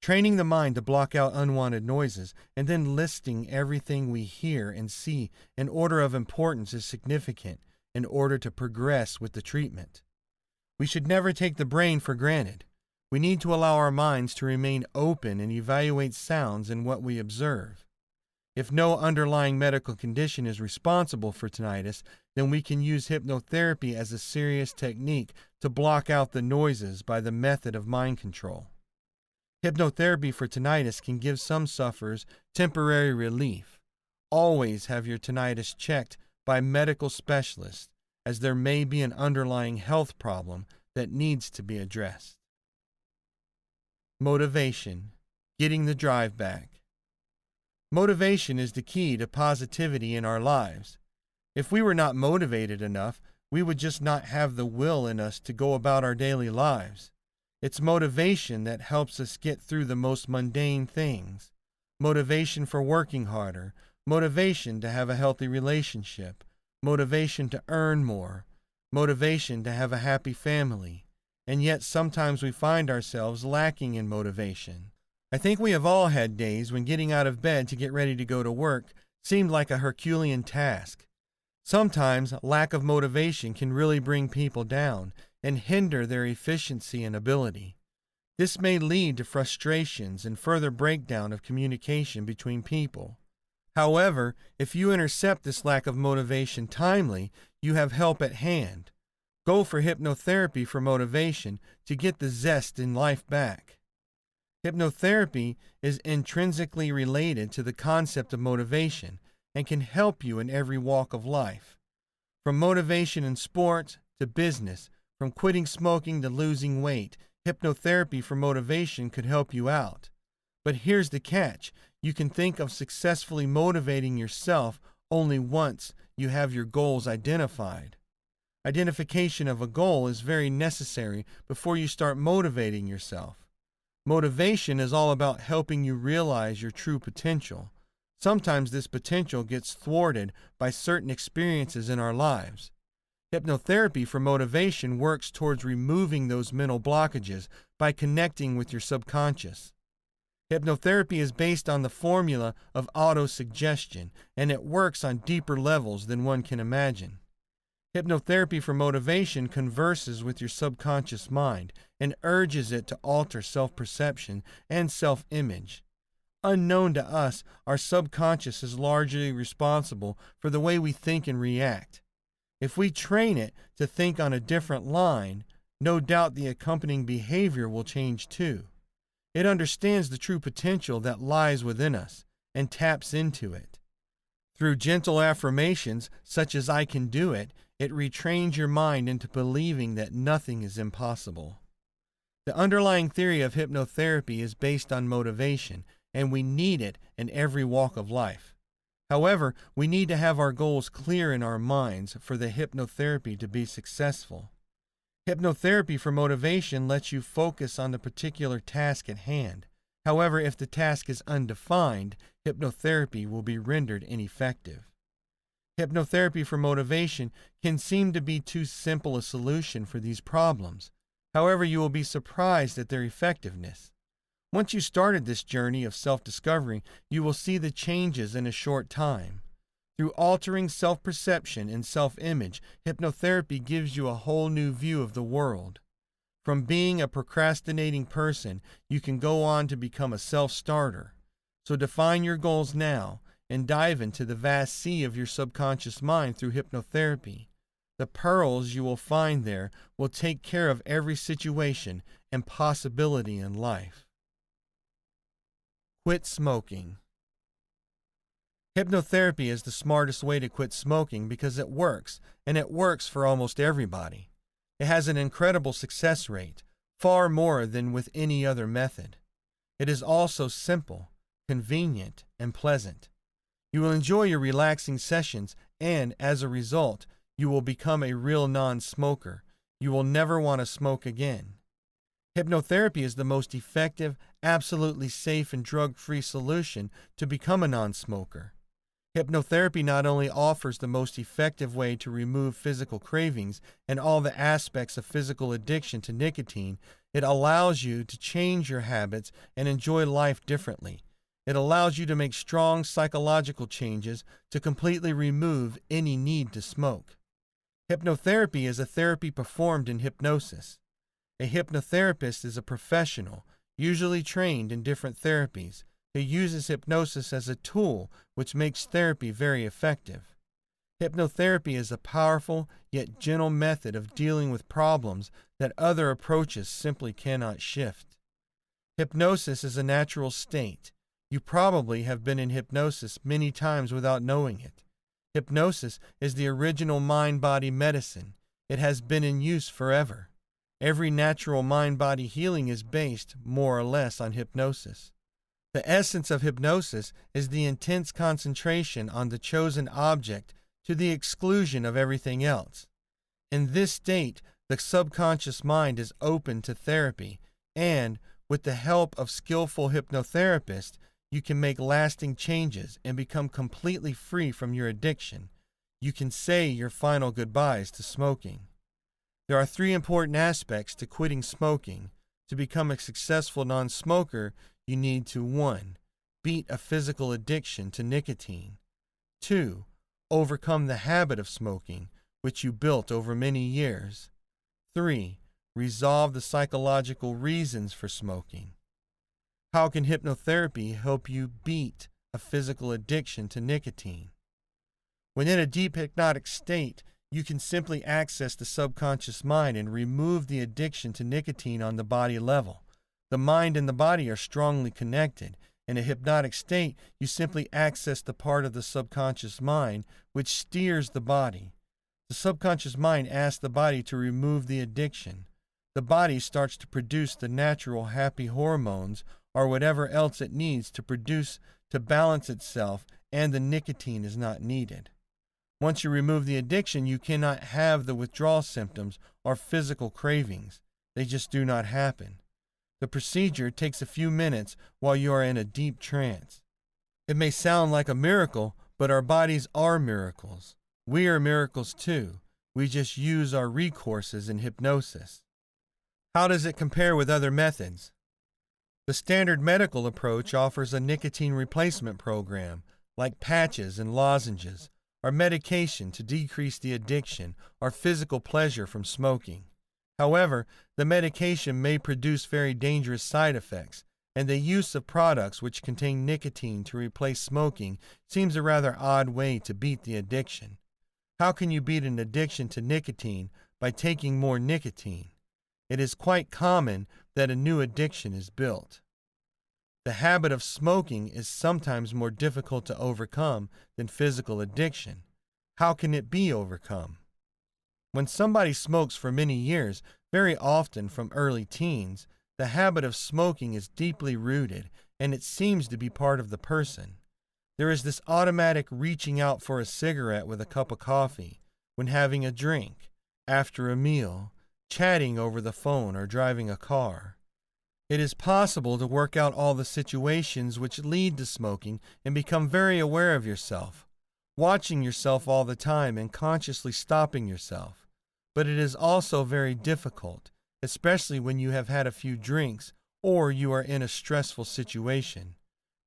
Training the mind to block out unwanted noises and then listing everything we hear and see in order of importance is significant in order to progress with the treatment. We should never take the brain for granted. We need to allow our minds to remain open and evaluate sounds and what we observe. If no underlying medical condition is responsible for tinnitus, then we can use hypnotherapy as a serious technique to block out the noises by the method of mind control. Hypnotherapy for tinnitus can give some sufferers temporary relief. Always have your tinnitus checked by medical specialists, as there may be an underlying health problem that needs to be addressed. Motivation, getting the drive back. Motivation is the key to positivity in our lives. If we were not motivated enough, we would just not have the will in us to go about our daily lives. It's motivation that helps us get through the most mundane things. Motivation for working harder, motivation to have a healthy relationship, motivation to earn more, motivation to have a happy family. And yet sometimes we find ourselves lacking in motivation. I think we have all had days when getting out of bed to get ready to go to work seemed like a Herculean task. Sometimes lack of motivation can really bring people down and hinder their efficiency and ability. This may lead to frustrations and further breakdown of communication between people. However, if you intercept this lack of motivation timely, you have help at hand. Go for hypnotherapy for motivation to get the zest in life back. Hypnotherapy is intrinsically related to the concept of motivation and can help you in every walk of life. From motivation in sports to business, from quitting smoking to losing weight, hypnotherapy for motivation could help you out. But here's the catch: you can think of successfully motivating yourself only once you have your goals identified. Identification of a goal is very necessary before you start motivating yourself. Motivation is all about helping you realize your true potential. Sometimes this potential gets thwarted by certain experiences in our lives. Hypnotherapy for motivation works towards removing those mental blockages by connecting with your subconscious. Hypnotherapy is based on the formula of autosuggestion, and it works on deeper levels than one can imagine. Hypnotherapy for motivation converses with your subconscious mind and urges it to alter self-perception and self-image. Unknown to us, our subconscious is largely responsible for the way we think and react. If we train it to think on a different line, no doubt the accompanying behavior will change too. It understands the true potential that lies within us and taps into it. Through gentle affirmations such as "I can do it," it retrains your mind into believing that nothing is impossible. The underlying theory of hypnotherapy is based on motivation, and we need it in every walk of life. However, we need to have our goals clear in our minds for the hypnotherapy to be successful. Hypnotherapy for motivation lets you focus on the particular task at hand. However, if the task is undefined, hypnotherapy will be rendered ineffective. Hypnotherapy for motivation can seem to be too simple a solution for these problems. However, you will be surprised at their effectiveness. Once you started this journey of self-discovery, you will see the changes in a short time. Through altering self-perception and self-image, hypnotherapy gives you a whole new view of the world. From being a procrastinating person, you can go on to become a self-starter. So define your goals now and dive into the vast sea of your subconscious mind through hypnotherapy. The pearls you will find there will take care of every situation and possibility in life. Quit smoking. Hypnotherapy is the smartest way to quit smoking because it works, and it works for almost everybody. It has an incredible success rate, far more than with any other method. It is also simple, convenient, and pleasant. You will enjoy your relaxing sessions, and as a result, you will become a real non-smoker. You will never want to smoke again. Hypnotherapy is the most effective, absolutely safe, and drug-free solution to become a non-smoker. Hypnotherapy not only offers the most effective way to remove physical cravings and all the aspects of physical addiction to nicotine, it allows you to change your habits and enjoy life differently. It allows you to make strong psychological changes to completely remove any need to smoke. Hypnotherapy is a therapy performed in hypnosis. A hypnotherapist is a professional, usually trained in different therapies, who uses hypnosis as a tool which makes therapy very effective. Hypnotherapy is a powerful yet gentle method of dealing with problems that other approaches simply cannot shift. Hypnosis is a natural state. You probably have been in hypnosis many times without knowing it. Hypnosis is the original mind-body medicine. It has been in use forever. Every natural mind-body healing is based, more or less, on hypnosis. The essence of hypnosis is the intense concentration on the chosen object to the exclusion of everything else. In this state, the subconscious mind is open to therapy, and, with the help of skillful hypnotherapists, you can make lasting changes and become completely free from your addiction. You can say your final goodbyes to smoking. There are 3 important aspects to quitting smoking. To become a successful non-smoker, you need to 1. Beat a physical addiction to nicotine. 2. Overcome the habit of smoking, which you built over many years. 3. Resolve the psychological reasons for smoking. How can hypnotherapy help you beat a physical addiction to nicotine? When in a deep hypnotic state, you can simply access the subconscious mind and remove the addiction to nicotine on the body level. The mind and the body are strongly connected. In a hypnotic state, you simply access the part of the subconscious mind which steers the body. The subconscious mind asks the body to remove the addiction. The body starts to produce the natural happy hormones or whatever else it needs to produce to balance itself, and the nicotine is not needed. Once you remove the addiction, you cannot have the withdrawal symptoms or physical cravings. They just do not happen. The procedure takes a few minutes while you are in a deep trance. It may sound like a miracle, but our bodies are miracles. We are miracles too. We just use our recourses in hypnosis. How does it compare with other methods? The standard medical approach offers a nicotine replacement program, like patches and lozenges, or medication to decrease the addiction or physical pleasure from smoking. However, the medication may produce very dangerous side effects, and the use of products which contain nicotine to replace smoking seems a rather odd way to beat the addiction. How can you beat an addiction to nicotine by taking more nicotine? It is quite common that a new addiction is built. The habit of smoking is sometimes more difficult to overcome than physical addiction. How can it be overcome? When somebody smokes for many years, very often from early teens, the habit of smoking is deeply rooted, and it seems to be part of the person. There is this automatic reaching out for a cigarette with a cup of coffee, when having a drink, after a meal, chatting over the phone, or driving a car. It is possible to work out all the situations which lead to smoking and become very aware of yourself, watching yourself all the time and consciously stopping yourself. But it is also very difficult, especially when you have had a few drinks or you are in a stressful situation,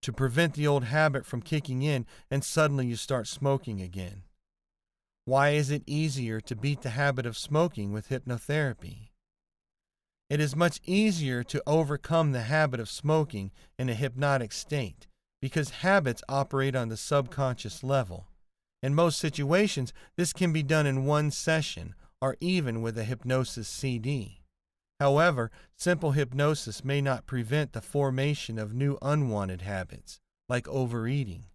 to prevent the old habit from kicking in and suddenly you start smoking again. Why is it easier to beat the habit of smoking with hypnotherapy? It is much easier to overcome the habit of smoking in a hypnotic state because habits operate on the subconscious level. In most situations, this can be done in one session or even with a hypnosis CD. However, simple hypnosis may not prevent the formation of new unwanted habits, like overeating.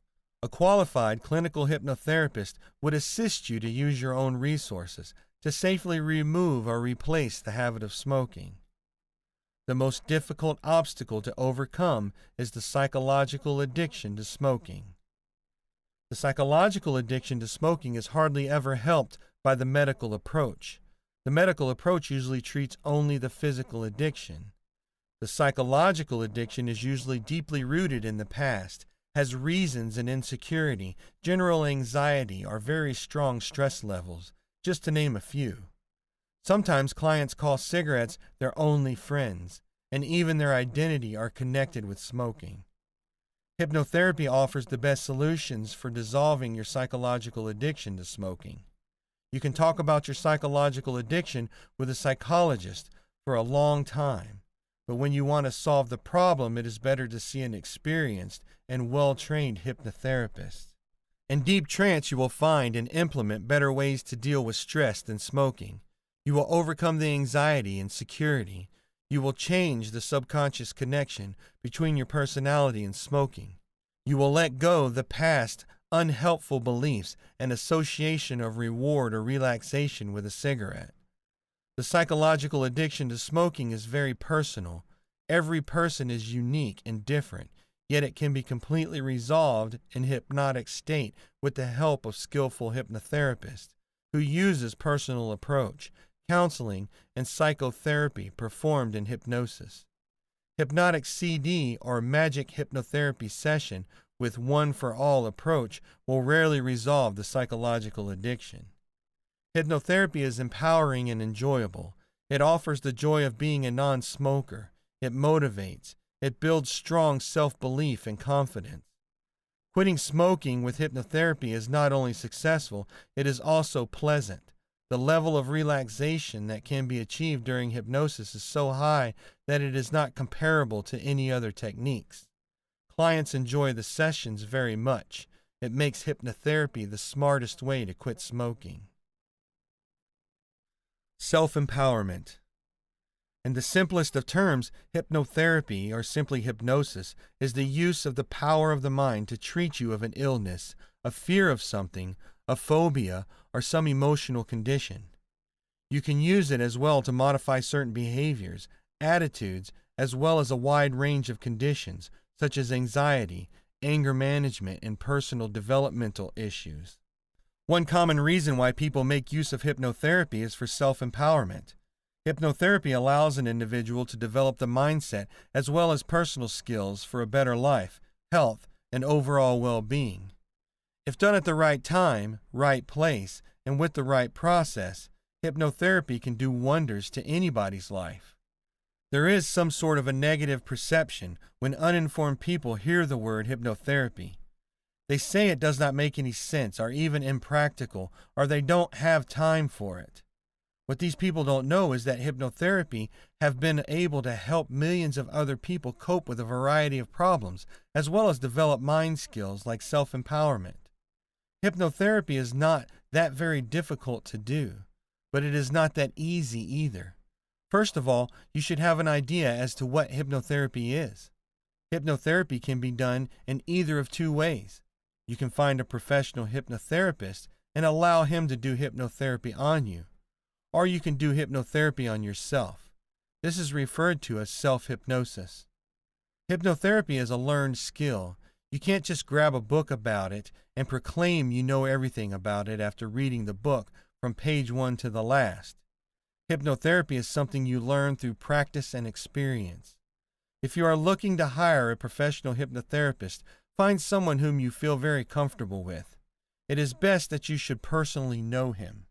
A qualified clinical hypnotherapist would assist you to use your own resources to safely remove or replace the habit of smoking. The most difficult obstacle to overcome is the psychological addiction to smoking. The psychological addiction to smoking is hardly ever helped by the medical approach. The medical approach usually treats only the physical addiction. The psychological addiction is usually deeply rooted in the past, has reasons in insecurity, general anxiety, or very strong stress levels, just to name a few. Sometimes clients call cigarettes their only friends, and even their identity are connected with smoking. Hypnotherapy offers the best solutions for dissolving your psychological addiction to smoking. You can talk about your psychological addiction with a psychologist for a long time, but when you want to solve the problem, it is better to see an experienced and well-trained hypnotherapist. In deep trance, you will find and implement better ways to deal with stress than smoking. You will overcome the anxiety and insecurity. You will change the subconscious connection between your personality and smoking. You will let go the past unhelpful beliefs and association of reward or relaxation with a cigarette. The psychological addiction to smoking is very personal. Every person is unique and different, yet it can be completely resolved in hypnotic state with the help of skillful hypnotherapists who uses personal approach, counseling, and psychotherapy performed in hypnosis. Hypnotic CD or magic hypnotherapy session with one-for-all approach will rarely resolve the psychological addiction. Hypnotherapy is empowering and enjoyable. It offers the joy of being a non-smoker. It motivates. It builds strong self-belief and confidence. Quitting smoking with hypnotherapy is not only successful, it is also pleasant. The level of relaxation that can be achieved during hypnosis is so high that it is not comparable to any other techniques. Clients enjoy the sessions very much. It makes hypnotherapy the smartest way to quit smoking. Self-empowerment. In the simplest of terms, hypnotherapy, or simply hypnosis, is the use of the power of the mind to treat you of an illness, a fear of something, a phobia, or some emotional condition. You can use it as well to modify certain behaviors, attitudes, as well as a wide range of conditions, such as anxiety, anger management, and personal developmental issues. One common reason why people make use of hypnotherapy is for self-empowerment. Hypnotherapy allows an individual to develop the mindset as well as personal skills for a better life, health, and overall well-being. If done at the right time, right place, and with the right process, hypnotherapy can do wonders to anybody's life. There is some sort of a negative perception when uninformed people hear the word hypnotherapy. They say it does not make any sense or even impractical, or they don't have time for it. What these people don't know is that hypnotherapy have been able to help millions of other people cope with a variety of problems, as well as develop mind skills like self-empowerment. Hypnotherapy is not that very difficult to do, but it is not that easy either. First of all, you should have an idea as to what hypnotherapy is. Hypnotherapy can be done in either of two ways. You can find a professional hypnotherapist and allow him to do hypnotherapy on you, or you can do hypnotherapy on yourself. This is referred to as self-hypnosis. Hypnotherapy is a learned skill. You can't just grab a book about it and proclaim you know everything about it after reading the book from page 1 to the last. Hypnotherapy is something you learn through practice and experience. If you are looking to hire a professional hypnotherapist, find someone whom you feel very comfortable with. It is best that you should personally know him.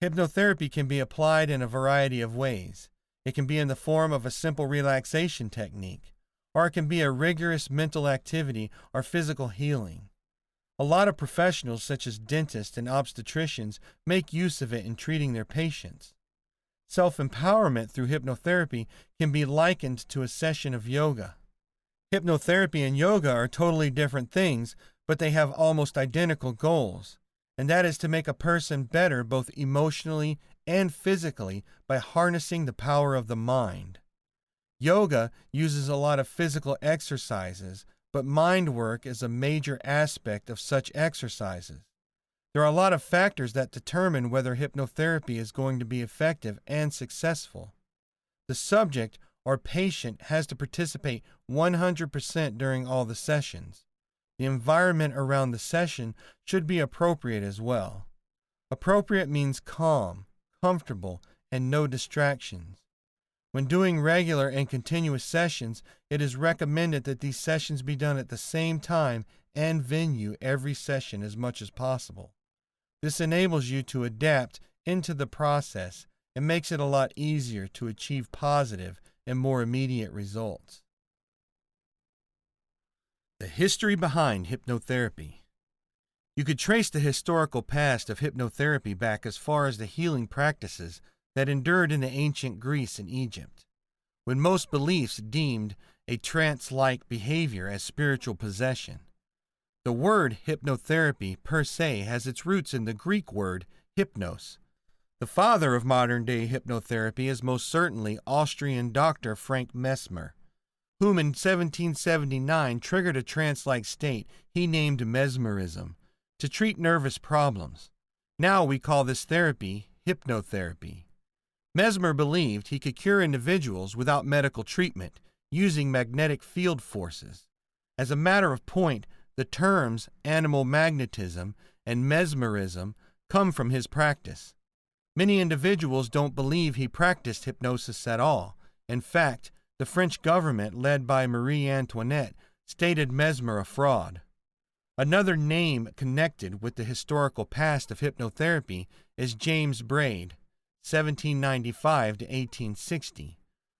Hypnotherapy can be applied in a variety of ways. It can be in the form of a simple relaxation technique, or it can be a rigorous mental activity or physical healing. A lot of professionals, such as dentists and obstetricians, make use of it in treating their patients. Self-empowerment through hypnotherapy can be likened to a session of yoga. Hypnotherapy and yoga are totally different things, but they have almost identical goals. and that is to make a person better both emotionally and physically by harnessing the power of the mind. Yoga uses a lot of physical exercises, but mind work is a major aspect of such exercises. There are a lot of factors that determine whether hypnotherapy is going to be effective and successful. The subject or patient has to participate 100% during all the sessions. The environment around the session should be appropriate as well. Appropriate means calm, comfortable, and no distractions. When doing regular and continuous sessions, it is recommended that these sessions be done at the same time and venue every session as much as possible. This enables you to adapt into the process and makes it a lot easier to achieve positive and more immediate results. The history behind hypnotherapy. You could trace the historical past of hypnotherapy back as far as the healing practices that endured in the ancient Greece and Egypt, when most beliefs deemed a trance-like behavior as spiritual possession. The word hypnotherapy per se has its roots in the Greek word hypnos. The father of modern-day hypnotherapy is most certainly Austrian Dr. Frank Mesmer, whom in 1779 triggered a trance-like state he named mesmerism to treat nervous problems. Now we call this therapy hypnotherapy. Mesmer believed he could cure individuals without medical treatment using magnetic field forces. As a matter of point, the terms animal magnetism and mesmerism come from his practice. Many individuals don't believe he practiced hypnosis at all. In fact, the French government, led by Marie Antoinette, stated Mesmer a fraud. Another name connected with the historical past of hypnotherapy is James Braid, 1795 to 1860,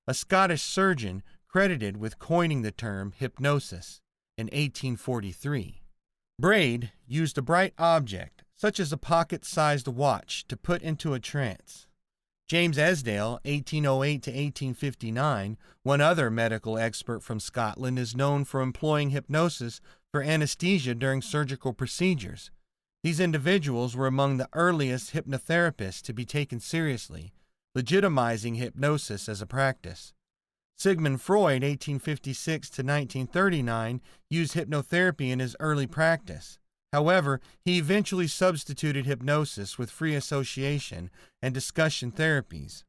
a Scottish surgeon credited with coining the term hypnosis in 1843. Braid used a bright object, such as a pocket-sized watch, to put into a trance. James Esdale, 1808 to 1859, one other medical expert from Scotland, is known for employing hypnosis for anesthesia during surgical procedures. These individuals were among the earliest hypnotherapists to be taken seriously, legitimizing hypnosis as a practice. Sigmund Freud, 1856 to 1939, used hypnotherapy in his early practice. However, he eventually substituted hypnosis with free association and discussion therapies.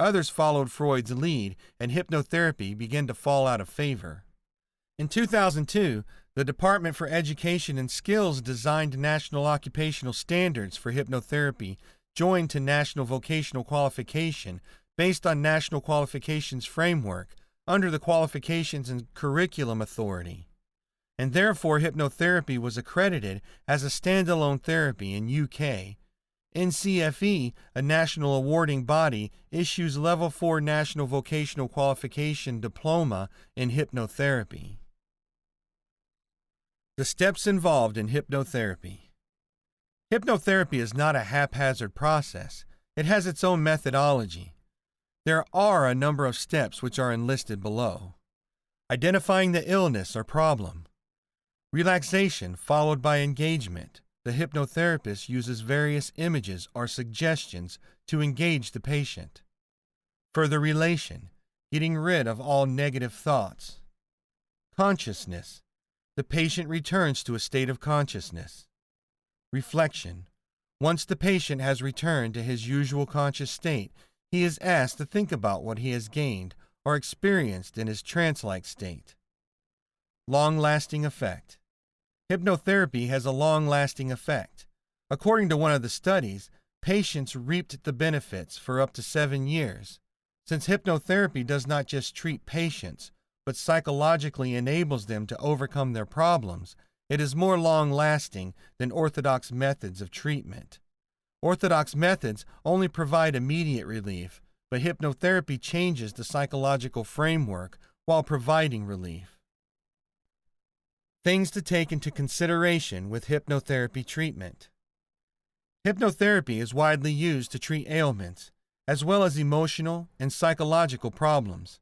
Others followed Freud's lead, and hypnotherapy began to fall out of favor. In 2002, the Department for Education and Skills designed national occupational standards for hypnotherapy, joined to National Vocational Qualification, based on National Qualifications Framework under the Qualifications and Curriculum Authority. And therefore hypnotherapy was accredited as a standalone therapy in UK. NCFE, a national awarding body, issues Level 4 National Vocational Qualification Diploma in hypnotherapy. The steps involved in hypnotherapy. Hypnotherapy is not a haphazard process. It has its own methodology. There are a number of steps which are enlisted below. Identifying the illness or problem. Relaxation followed by engagement. The hypnotherapist uses various images or suggestions to engage the patient. Further relation, getting rid of all negative thoughts. Consciousness. The patient returns to a state of consciousness. Reflection. Once the patient has returned to his usual conscious state, he is asked to think about what he has gained or experienced in his trance-like state. Long-lasting effect. Hypnotherapy has a long-lasting effect. According to one of the studies, patients reaped the benefits for up to 7 years. Since hypnotherapy does not just treat patients, but psychologically enables them to overcome their problems, it is more long-lasting than orthodox methods of treatment. Orthodox methods only provide immediate relief, but hypnotherapy changes the psychological framework while providing relief. Things to take into consideration with hypnotherapy treatment. Hypnotherapy is widely used to treat ailments, as well as emotional and psychological problems.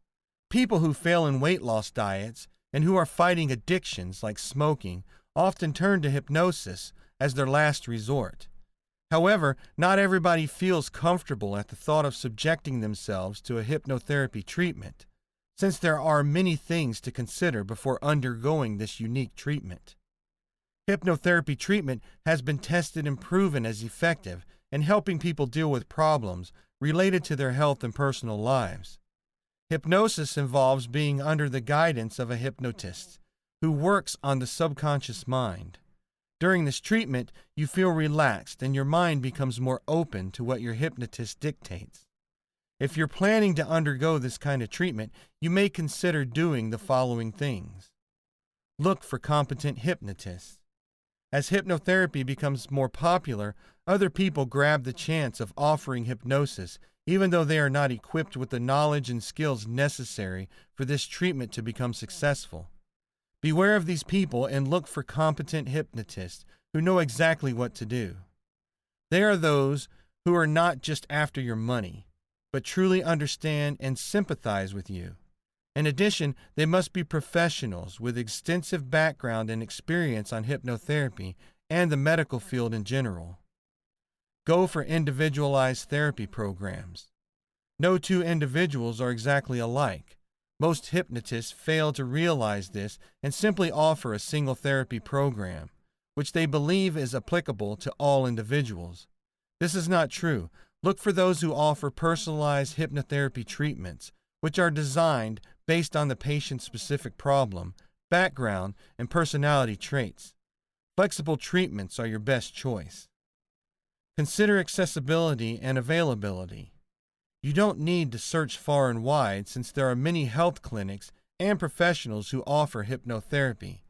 People who fail in weight loss diets and who are fighting addictions like smoking often turn to hypnosis as their last resort. However, not everybody feels comfortable at the thought of subjecting themselves to a hypnotherapy treatment, since there are many things to consider before undergoing this unique treatment. Hypnotherapy treatment has been tested and proven as effective in helping people deal with problems related to their health and personal lives. Hypnosis involves being under the guidance of a hypnotist who works on the subconscious mind. During this treatment, you feel relaxed and your mind becomes more open to what your hypnotist dictates. If you're planning to undergo this kind of treatment, you may consider doing the following things. Look for competent hypnotists. As hypnotherapy becomes more popular, other people grab the chance of offering hypnosis, even though they are not equipped with the knowledge and skills necessary for this treatment to become successful. Beware of these people and look for competent hypnotists who know exactly what to do. They are those who are not just after your money, but truly understand and sympathize with you. In addition, they must be professionals with extensive background and experience on hypnotherapy and the medical field in general. Go for individualized therapy programs. No two individuals are exactly alike. Most hypnotists fail to realize this and simply offer a single therapy program, which they believe is applicable to all individuals. This is not true. Look for those who offer personalized hypnotherapy treatments, which are designed based on the patient's specific problem, background, and personality traits. Flexible treatments are your best choice. Consider accessibility and availability. You don't need to search far and wide since there are many health clinics and professionals who offer hypnotherapy.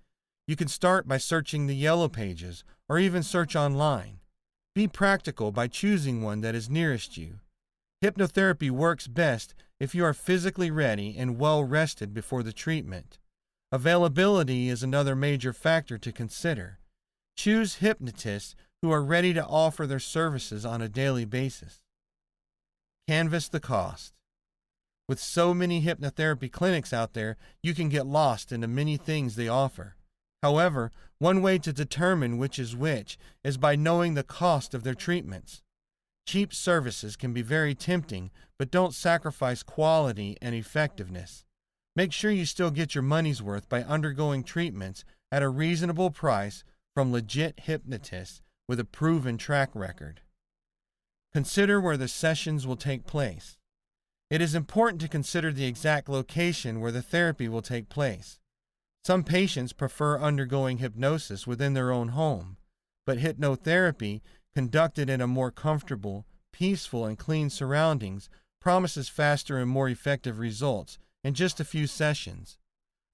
You can start by searching the yellow pages or even search online. Be practical by choosing one that is nearest you. Hypnotherapy works best if you are physically ready and well rested before the treatment. Availability is another major factor to consider. Choose hypnotists who are ready to offer their services on a daily basis. Canvass the cost. With so many hypnotherapy clinics out there, you can get lost in the many things they offer. However, one way to determine which is by knowing the cost of their treatments. Cheap services can be very tempting, but don't sacrifice quality and effectiveness. Make sure you still get your money's worth by undergoing treatments at a reasonable price from legit hypnotists with a proven track record. Consider where the sessions will take place. It is important to consider the exact location where the therapy will take place. Some patients prefer undergoing hypnosis within their own home, but hypnotherapy conducted in a more comfortable, peaceful, and clean surroundings promises faster and more effective results in just a few sessions.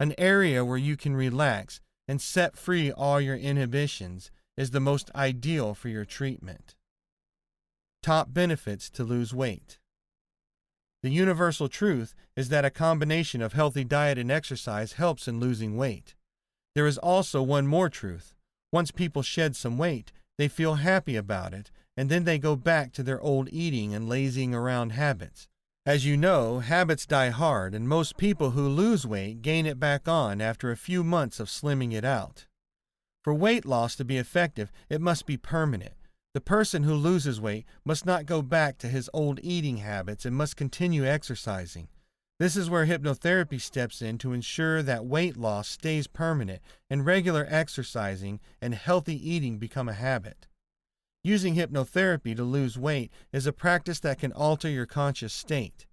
An area where you can relax and set free all your inhibitions is the most ideal for your treatment. Top benefits to lose weight. The universal truth is that a combination of healthy diet and exercise helps in losing weight. There is also one more truth. Once people shed some weight, they feel happy about it, and then they go back to their old eating and lazying around habits. As you know, habits die hard, and most people who lose weight gain it back on after a few months of slimming it out. For weight loss to be effective, it must be permanent. The person who loses weight must not go back to his old eating habits and must continue exercising. This is where hypnotherapy steps in to ensure that weight loss stays permanent and regular exercising and healthy eating become a habit. Using hypnotherapy to lose weight is a practice that can alter your conscious state.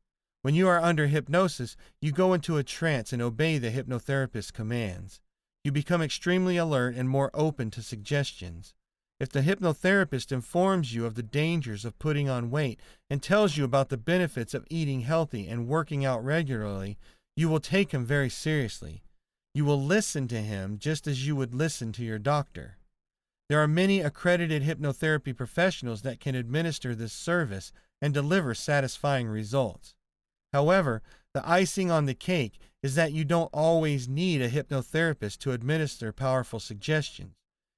When you are under hypnosis, you go into a trance and obey the hypnotherapist's commands. You become extremely alert and more open to suggestions. If the hypnotherapist informs you of the dangers of putting on weight and tells you about the benefits of eating healthy and working out regularly, you will take him very seriously. You will listen to him just as you would listen to your doctor. There are many accredited hypnotherapy professionals that can administer this service and deliver satisfying results. However, the icing on the cake is that you don't always need a hypnotherapist to administer powerful suggestions.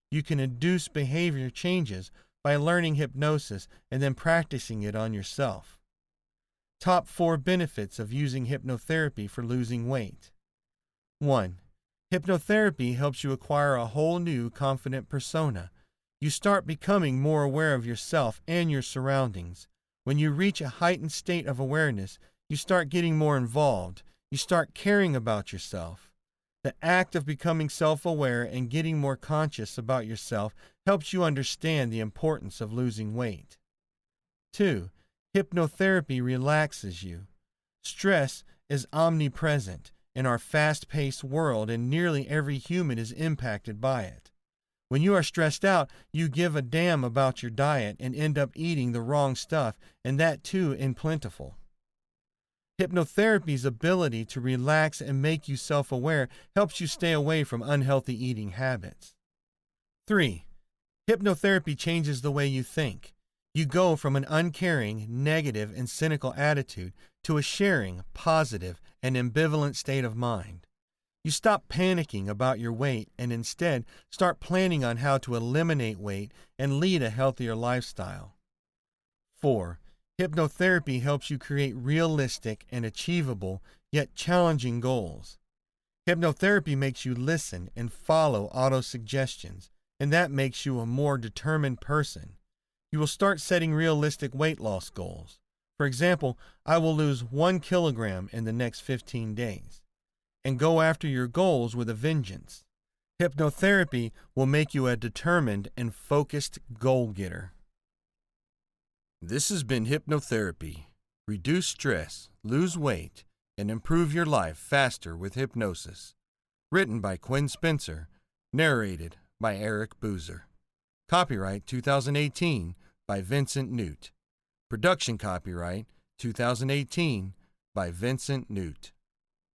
You can induce behavior changes by learning hypnosis and then practicing it on yourself. Top 4 benefits of using hypnotherapy for losing weight. 1. Hypnotherapy helps you acquire a whole new confident persona. You start becoming more aware of yourself and your surroundings. When you reach a heightened state of awareness, you start getting more involved. You start caring about yourself. The act of becoming self-aware and getting more conscious about yourself helps you understand the importance of losing weight. 2. Hypnotherapy relaxes you. Stress is omnipresent in our fast-paced world, and nearly every human is impacted by it. When you are stressed out, you give a damn about your diet and end up eating the wrong stuff, and that too in plentiful. Hypnotherapy's ability to relax and make you self-aware helps you stay away from unhealthy eating habits. 3. Hypnotherapy changes the way you think. You go from an uncaring, negative, and cynical attitude to a sharing, positive, and ambivalent state of mind. You stop panicking about your weight and instead start planning on how to eliminate weight and lead a healthier lifestyle. 4. Hypnotherapy helps you create realistic and achievable, yet challenging goals. Hypnotherapy makes you listen and follow auto-suggestions, and that makes you a more determined person. You will start setting realistic weight loss goals. For example, I will lose 1 kilogram in the next 15 days. And go after your goals with a vengeance. Hypnotherapy will make you a determined and focused goal-getter. This has been Hypnotherapy. Reduce stress, lose weight, and improve your life faster with hypnosis. Written by Quinn Spencer. Narrated by Eric Boozer. Copyright 2018 by Vincent Newt. Production copyright 2018 by Vincent Newt.